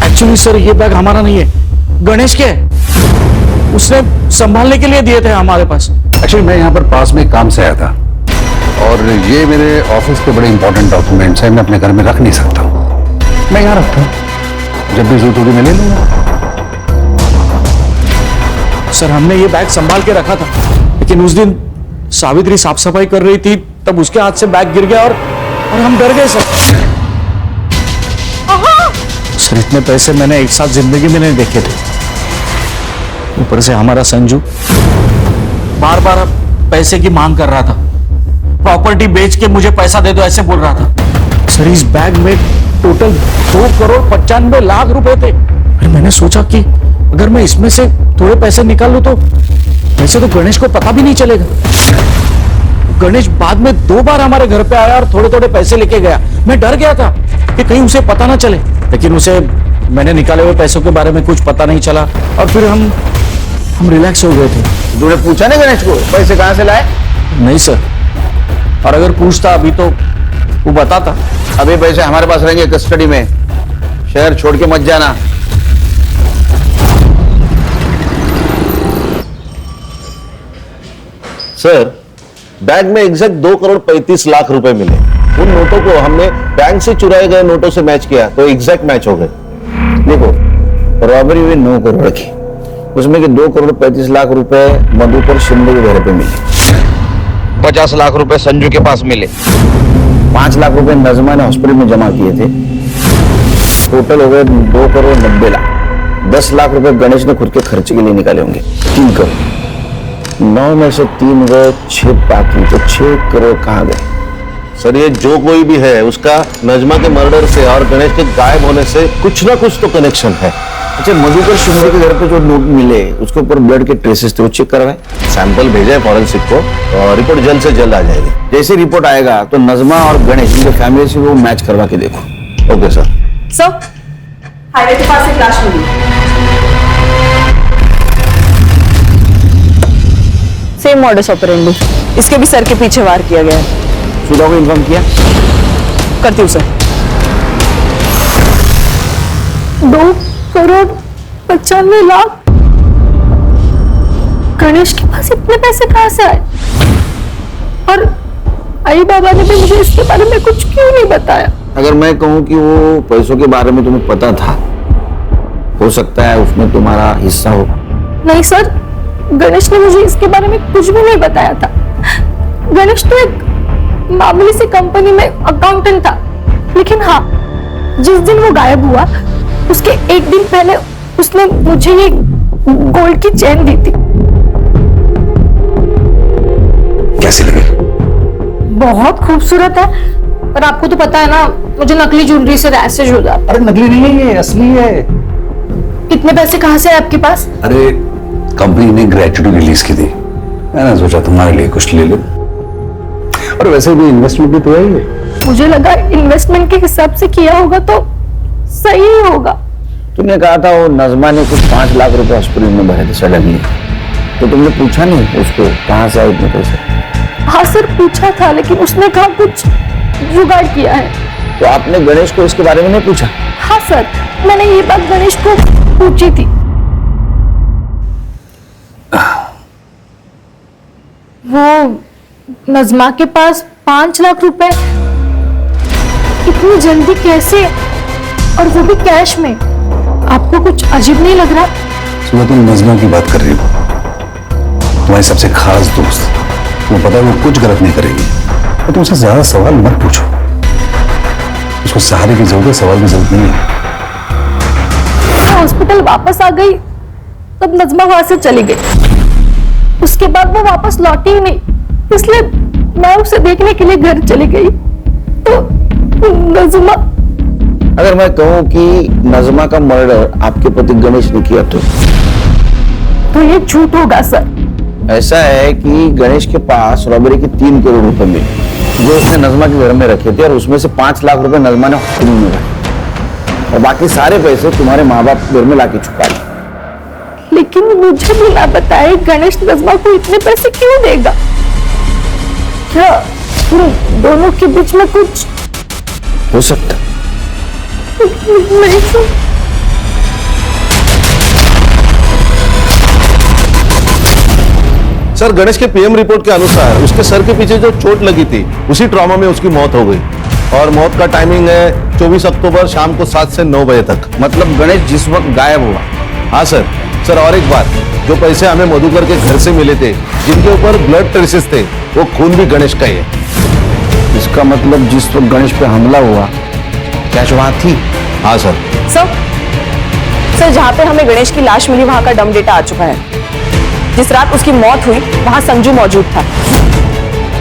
एक्चुअली सर ये बैग हमारा नहीं है, गणेश के है। उसने संभालने के लिए दिए थे हमारे पास। एक्चुअली मैं यहाँ पर पास में काम से आया था और ये मेरे ऑफिस के बड़े इंपॉर्टेंट डॉक्यूमेंट्स हैं, मैं अपने घर में रख नहीं सकता हूँ, मैं यहाँ रखता हूँ, जब भी जरूरत होगी मैं ले लूंगा। सर हमने ये बैग संभाल के रखा था, लेकिन उस दिन सावित्री साफ सफाई कर रही थी, तब उसके हाथ से बैग गिर गया और हम डर गए सर। सर इतने पैसे मैंने एक साथ जिंदगी में नहीं देखे थे। ऊपर से हमारा संजू बार बार पैसे की मांग कर रहा था, प्रॉपर्टी बेच के मुझे पैसा दे दो ऐसे बोल रहा था। सर इस बैग में टोटल 2,95,00,000 रुपए थे। फिर मैंने सोचा कि अगर मैं इसमें से थोड़े पैसे निकाल लूं तो वैसे तो गणेश को पता भी नहीं चलेगा। गणेश बाद में 2 बार हमारे घर पे आया और थोड़े थोड़े पैसे लेके गया। मैं डर गया था कि कहीं उसे पता ना चले, लेकिन उसे मैंने निकाले हुए पैसों के बारे में कुछ पता नहीं चला और फिर हम रिलैक्स हो गए थे। तूने पूछा नहीं गणेश को पैसे कहां से लाए? नहीं सर, और अगर पूछता अभी तो वो बताता। अभी पैसे हमारे पास रहेंगे कस्टडी में, शहर छोड़ के मत जाना। सर बैग में एग्जैक्ट 2,35,00,000 रुपए मिले। उन नोटों को हमने बैंक से चुराए गए नोटों से मैच किया तो एग्जैक्ट मैच हो गए। देखो, रॉबरी हुई 9 करोड़ की, उसमें के 2,35,00,000 रुपए मधुकर शिंदे के घर पे मिले, 50 लाख रुपए संजू के पास मिले, 5 लाख रुपए नजमा ने हॉस्पिटल में जमा किए थे, टोटल हो गए 2,90,00,000। 10 लाख रुपए गणेश ने खुद के खर्चे के लिए निकाले होंगे, 3 करोड़। 9 में से 3 गए, 6 बाकी, तो 6 करोड़ कहाँ गए? सर ये जो कोई भी है उसका नजमा के मर्डर से और गणेश के गायब होने से कुछ ना कुछ तो कनेक्शन है। अच्छा, मधुकर शिंदे के घर पे जो नोट मिले उसके ऊपर ब्लड के ट्रेसेस थे, वो चेक करवाए? सैंपल भेजा है फॉरेंसिक को और रिपोर्ट जल्द से जल्द आ जाएगी। जैसे रिपोर्ट आएगा तो नजमा और गणेश इनके फैमिली से वो मैच करवा के देखो। Okay sir. सर, हाईवे के पास एक लाश मिली, सेम मॉडस ऑपरेंडी, इसके भी सर के पीछे वार किया गया है। सुधा को इन्फॉर्म किया? करती हूँ सर। 2,95,00,000 गणेश के पास इतने पैसे कहां से आए? और आई बाबा ने भी मुझे इसके बारे में कुछ क्यों नहीं बताया? अगर मैं कहूं कि वो पैसों के बारे में तुम्हें पता था, हो सकता है उसमें तुम्हारा हिस्सा हो। नहीं सर, गणेश ने मुझे इसके बारे में कुछ भी नहीं बताया था। गणेश तो एक मामूली सी कंपनी में अकाउंटेंट था, लेकिन हाँ, जिस दिन वो गायब हुआ उसके एक दिन पहले उसने मुझे ये गोल्ड की चेन दी थी। कैसी लगी? बहुत खूबसूरत है, पर आपको तो पता है ना, मुझे नकली ज्वेलरी से रैशेज हो जाता है। अरे नकली नहीं है, ये असली है। इतने पैसे कहाँ से है आपके पास? अरे कंपनी ने ग्रेचुटी रिलीज की थी, मैंने सोचा तुम्हारे लिए कुछ ले लो, और वैसे भी इन्वेस्टमेंट भी तो है ये। मुझे लगा इन्वेस्टमेंट के हिसाब से किया होगा तो सही होगा। तुमने कहा था वो नजमा ने कुछ 5 लाख रुपए हॉस्पिटल में भरे थे सडनली, तो तुमने पूछा नहीं उसको कहां से आए इतने पैसे? हाँ सर, पूछा था, लेकिन उसने कहा कुछ जुगाड़ किया है। तो आपने गणेश को इसके बारे में नहीं पूछा? हाँ सर, मैंने ये बात गणेश को पूछी थी। वो नजमा के पास 5 लाख रुपए इतनी जल्दी कैसे, और वो भी कैश में? आपको कुछ अजीब नहीं लग रहा? सुबह तुम नजमा की बात कर रही हो, तुम्हारी सबसे खास दोस्त, वो पता है वो कुछ गलत नहीं करेगी, तो तुमसे ज्यादा सवाल मत पूछो। उसको सहारे की जरूरत है, सवाल की जरूरत नहीं है। हॉस्पिटल वापस आ गई तब नजमा वहां से चली गई, उसके बाद वो वापस लौटी ही नहीं, इसलिए मैं उसे देखने के लिए घर चली गई। तो नजमा, अगर मैं कहूं कि नजमा का मर्डर आपके पति गणेश ने किया तो ये झूठ होगा सर। ऐसा है कि गणेश के पास रॉबरी के 3 करोड़ रुपए मिले जो उसने नजमा के घर में रखे थे, और उसमें से 5 लाख रुपए नजमा ने हॉस्पिटल में रखे। और बाकी सारे पैसे तुम्हारे माँ बाप घर में लाके चुका दे। लेकिन मुझे बिना बताए गणेश नजमा को इतने पैसे क्यों देगा? क्या तुम दोनों के बीच में कुछ हो सकता? नहीं सर। सर, गणेश के पीएम रिपोर्ट के अनुसार उसके सर के पीछे जो चोट लगी थी उसी ट्रॉमा में उसकी मौत हो गई और मौत का टाइमिंग है 24 अक्टूबर शाम को 7 से 9 बजे तक। मतलब गणेश जिस वक्त गायब हुआ? हाँ सर। सर और एक बात, जो पैसे हमें मधुकर के घर से मिले थे जिनके ऊपर ब्लड ट्रेसेस थे वो खून भी गणेश का ही है। इसका मतलब जिस वक्त गणेश पे हमला हुआ कैश वहां थी? हाँ सर। सर जहाँ पे हमें गणेश की लाश मिली वहाँ का डम डेटा आ चुका है। जिस रात उसकी मौत हुई वहाँ संजू मौजूद था,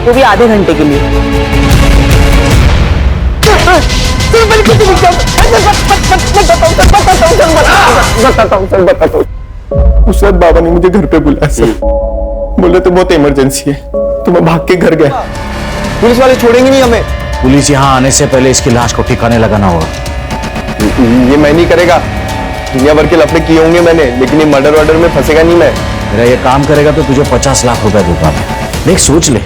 वो भी आधे घंटे के लिए। उस रात बाबा ने मुझे घर पे बुलाया सर। बोले तो बहुत इमरजेंसी है तो मैं भाग के घर गया। पुलिस वाले छोड़ेंगे नहीं हमें। पुलिस यहाँ आने से पहले इसकी लाश को ठिकाने लगाना होगा। ये मैं नहीं करेगा। दुनिया भर के लफड़े किए होंगे मैंने, लेकिन ये मर्डर वर्डर में फंसेगा नहीं मैं। मेरा ये काम करेगा तो तुझे 50 लाख रुपए दूंगा मैं। देख सोच ले,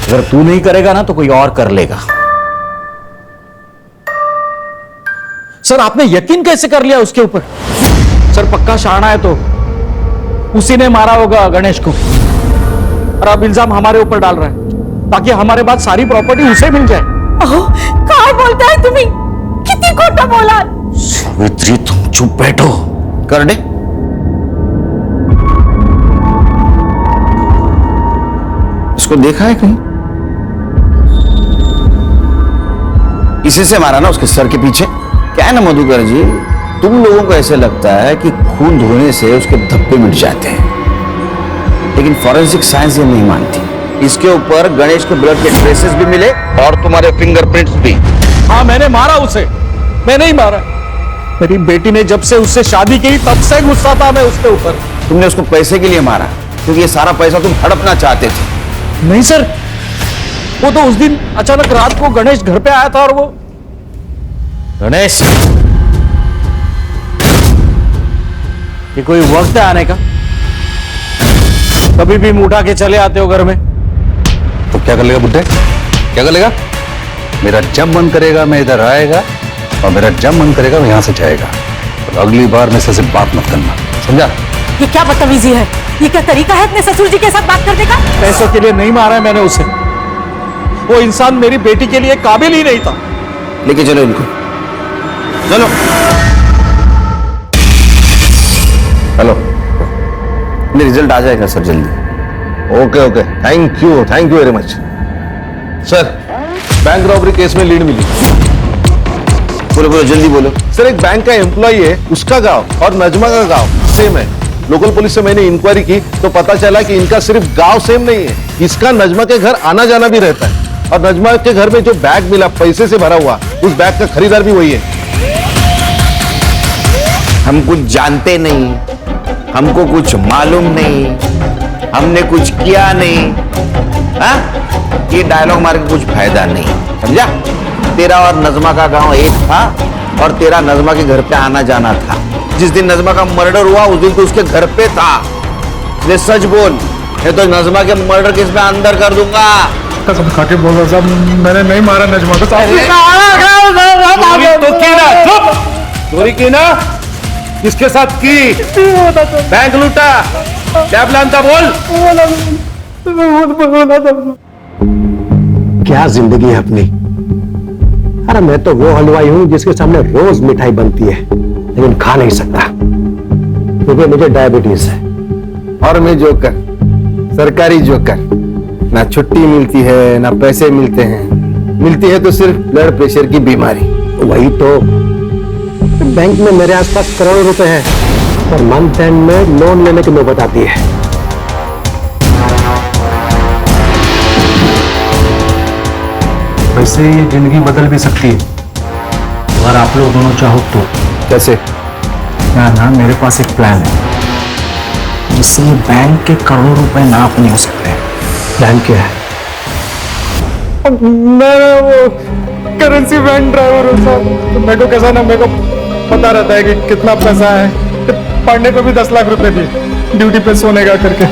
अगर तू नहीं करेगा ना तो कोई और कर लेगा। सर आपने यकीन कैसे कर लिया उसके ऊपर? सर पक्का शाना है तो उसी ने मारा होगा गणेश को और अब इल्जाम हमारे ऊपर डाल रहा है ताकि हमारे बाद सारी प्रॉपर्टी उसे मिल जाए। क्या बोलता है तुम्हें? कितनी खोटा बोला। सावित्री तुम चुप बैठो। कर दे। इसको देखा है कहीं? इसी से मारा ना उसके सर के पीछे। क्या है ना मधुकर जी, तुम लोगों को ऐसे लगता है कि खून धोने से उसके धब्बे मिट जाते हैं, लेकिन फॉरेंसिक साइंस ये नहीं मानती। इसके ऊपर गणेश के ब्लड के ट्रेसेस भी मिले और तुम्हारे फिंगरप्रिंट्स भी। हाँ मैंने मारा उसे, मैं नहीं मारा। मेरी बेटी ने जब से उससे शादी की तब से गुस्सा था मैं उसके ऊपर। तुमने उसको पैसे के लिए मारा क्योंकि ये सारा पैसा तुम हड़पना चाहते थे। नहीं सर, वो तो उस दिन अचानक रात को गणेश घर पे आया था और वो गणेश, ये कोई वक्त है आने का? कभी भी मुंह उठा के चले आते हो घर में। तो क्या कर लेगा बुड्ढे? क्या कर लेगा? मेरा जब मन करेगा मैं इधर आएगा और मेरा जब मन करेगा मैं यहां से जाएगा। और अगली बार मेरे से बात मत करना, समझा? ये क्या बदतमीजी है? ये क्या तरीका है अपने ससुर जी के साथ बात करने का? पैसों के लिए नहीं मारा है मैंने उसे। वो इंसान मेरी बेटी के लिए काबिल ही नहीं था। लेके चलो इनको, चलो। हेलो, रिजल्ट आ जाएगा सर जल्दी। Okay okay, thank you very much. Sir bank robbery case में लीड मिली। बोलो बोलो जल्दी बोलो। सर एक बैंक का एम्प्लॉय है, उसका गांव और नजमा का गांव सेम है। लोकल पुलिस से मैंने इंक्वायरी की तो पता चला कि इनका सिर्फ गांव सेम नहीं है, इसका नजमा के घर आना जाना भी रहता है। और नजमा के घर में जो बैग मिला पैसे से भरा हुआ, उस बैग का खरीदार भी वही है। हम कुछ जानते नहीं, हमको कुछ मालूम नहीं, हमने कुछ किया नहीं। हाँ? ये डायलॉग मार के कुछ फायदा नहीं, समझा? तेरा और नजमा का गांव एक था और तेरा नजमा के घर पे आना जाना था। जिस दिन नजमा का मर्डर हुआ उस दिन तो उसके घर पे था। इसलिए सच बोल, नहीं तो नजमा के मर्डर केस में अंदर कर दूंगा। कसम खा के बोल रहा साहब, मैंने नहीं मारा नजमा को। चोरी की ना? किसके साथ की? बैंक लूटा? क्या प्लान था बोल? क्या जिंदगी है अपनी। अरे मैं तो वो हलवाई हूं जिसके सामने रोज मिठाई बनती है लेकिन खा नहीं सकता क्योंकि मुझे डायबिटीज है। और मैं जोकर, सरकारी जोकर। ना छुट्टी मिलती है ना पैसे मिलते हैं, मिलती है तो सिर्फ ब्लड प्रेशर की बीमारी। वही तो, बैंक में मेरे आसपास करोड़ों रुपए हैं और मंथ एंड में लोन लेने की नौबत आती है। वैसे ये जिंदगी बदल भी सकती है अगर आप लोग दोनों चाहो तो। कैसे? ना मेरे पास एक प्लान है जिससे ये बैंक के करोड़ों रुपए ना अपने हो सकते हैं। प्लान क्या है? मैं वो करेंसी वैन ड्राइवर हूँ साहब। तो मेरे को कैसा ना, मेरे को पता रहता है कि कितना पैसा है। पांडे को भी 10 लाख रुपए दिए ड्यूटी पे सोने का करके।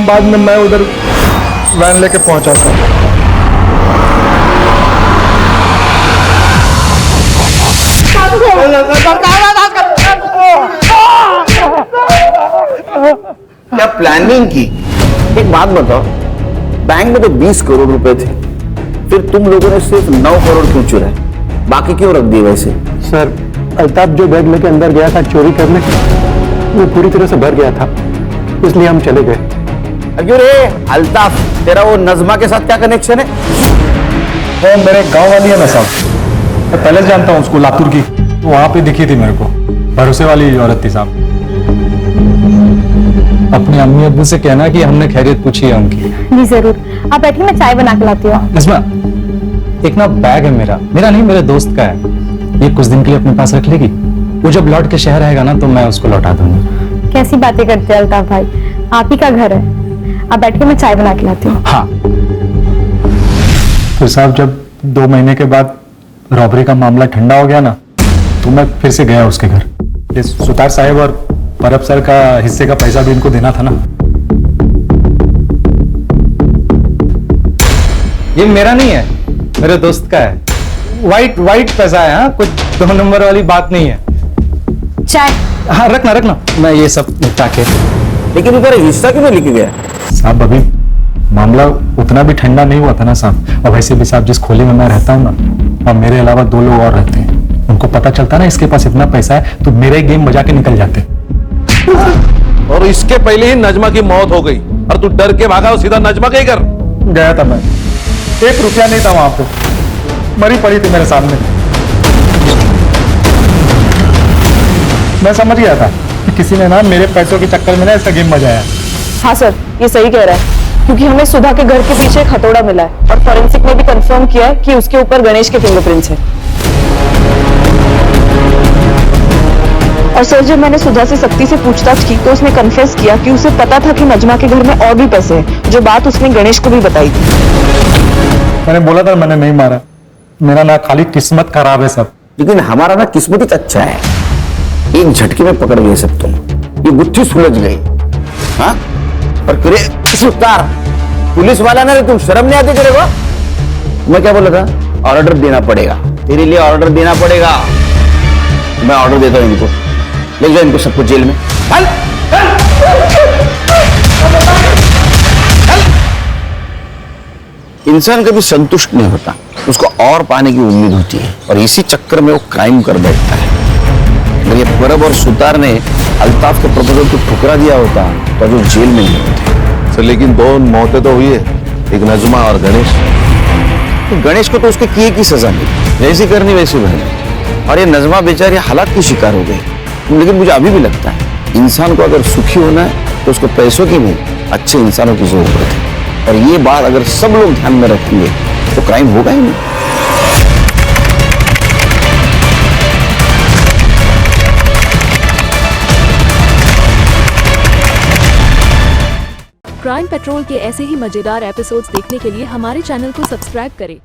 बाद में मैं उधर वैन लेके पहुंचा था। क्या प्लानिंग की? एक बात बताओ, बैंक में तो 20 करोड़ रुपए थे, फिर तुम लोगों ने सिर्फ 9 करोड़ क्यों चुराए? बाकी क्यों रख दिए वैसे? सर, अल्ताफ जो बैग लेके अंदर गया था चोरी करने, वो पूरी तरह से भर गया था, इसलिए हम चले गए। क्यों रे अल्ताफ, तेरा वो नजमा के साथ क्या कनेक्शन है? वो मेरे गांव वाली है ना साहब, मैं पहले से जानता हूँ उसको, लातूर की। तो वहां पे दिखी थी मेरे को, भरोसे वाली औरत थी साहब। अपने अम्मी अब्बू से कहना कि हमने खैरियत पूछी है उनकी। जी जरूर, आप बैठिए, मैं चाय बना के लाती हूँ। इसमें एक ना बैग है मेरा नहीं, मेरे दोस्त का है। ये कुछ दिन के लिए अपने पास रख लेगी, वो जब लौट के शहर आएगा ना तो मैं उसको लौटा दूंगा। कैसी बातें करते हैं अल्ताफ भाई, आप ही का घर है। आप बैठिए, मैं चाय बना के लाती हूँ। हाँ तो साहब, जब 2 महीने के बाद रॉबरी का मामला ठंडा हो गया ना, तो मैं फिर से गया उसके घर। ये सुतार साहब और परब सर का हिस्से का पैसा भी इनको देना था ना। ये मेरा नहीं है, मेरे दोस्त का है। वाइट पैसा है। हाँ, कुछ 2 नंबर वाली बात नहीं है। चाय? हाँ रखना, मैं ये सब निपटा के। लेकिन उधर हिस्सा क्यों लेके गया? साहब, अभी मामला उतना भी ठंडा नहीं हुआ था ना साहब। और वैसे भी साहब, जिस खोली में मैं रहता हूँ ना, और मेरे अलावा 2 लोग और रहते हैं, उनको पता चलता ना इसके पास इतना पैसा है तो मेरे गेम बजा के निकल जाते। और इसके पहले ही नजमा की मौत हो गई और तू डर के भागा और सीधा नजमा के ही घर गया था। मैं 1 रुपया नहीं था वहां पे, मरी पड़ी थी मेरे सामने। मैं समझ गया था कि किसी ने ना मेरे पैसों के चक्कर में ना इसका गेम बजाया। हाँ सर, ये सही कह रहा है, क्योंकि हमें सुधा के घर के पीछे एक हथौड़ा मिला है और फॉरेंसिक ने भी कंफर्म किया है कि उसके ऊपर गणेश के फिंगरप्रिंट्स हैं। और सर, जब मैंने सुधा से सख्ती से पूछताछ की तो उसने कन्फेस किया कि उसे पता था कि नजमा के घर में और भी पैसे हैं, जो बात उसने गणेश को भी बताई थी। मैंने बोला था मैंने नहीं मारा, मेरा ना खाली किस्मत खराब है सब। लेकिन हमारा ना किस्मत ही अच्छा है, एक झटके में पकड़ गए सब तुम। ये गुत्थी सुलझ गई। हाँ, पर करे सुतार पुलिस वाला ना, तुम शर्म नहीं आती तेरे को? मैं क्या बोला था? ऑर्डर देना पड़ेगा, तेरे लिए ऑर्डर देना पड़ेगा। मैं ऑर्डर देता हूं, इनको ले जाओ, इनको सबको जेल में। हल! इंसान कभी संतुष्ट नहीं होता, उसको और पाने की उम्मीद होती है, और इसी चक्कर में वो क्राइम कर बैठता है। अगर ये परब और सुतार ने अल्ताफ के प्रपोजल को ठुकरा दिया होता तो जो जेल में नहीं होते। सर, लेकिन 2 मौतें तो हुई है, एक नजमा और गणेश। गणेश को तो उसके किए की सजा मिली, जैसी करनी वैसी भरी, और ये नजमा बेचारी हालात की शिकार हो गई। लेकिन मुझे अभी भी लगता है, इंसान को अगर सुखी होना है तो उसको पैसों की नहीं, अच्छे इंसानों की जरूरत है। और ये बात अगर सब लोग ध्यान में रखेंगे तो क्राइम होगा ही नहीं। क्राइम पेट्रोल के ऐसे ही मजेदार एपिसोड्स देखने के लिए हमारे चैनल को सब्सक्राइब करें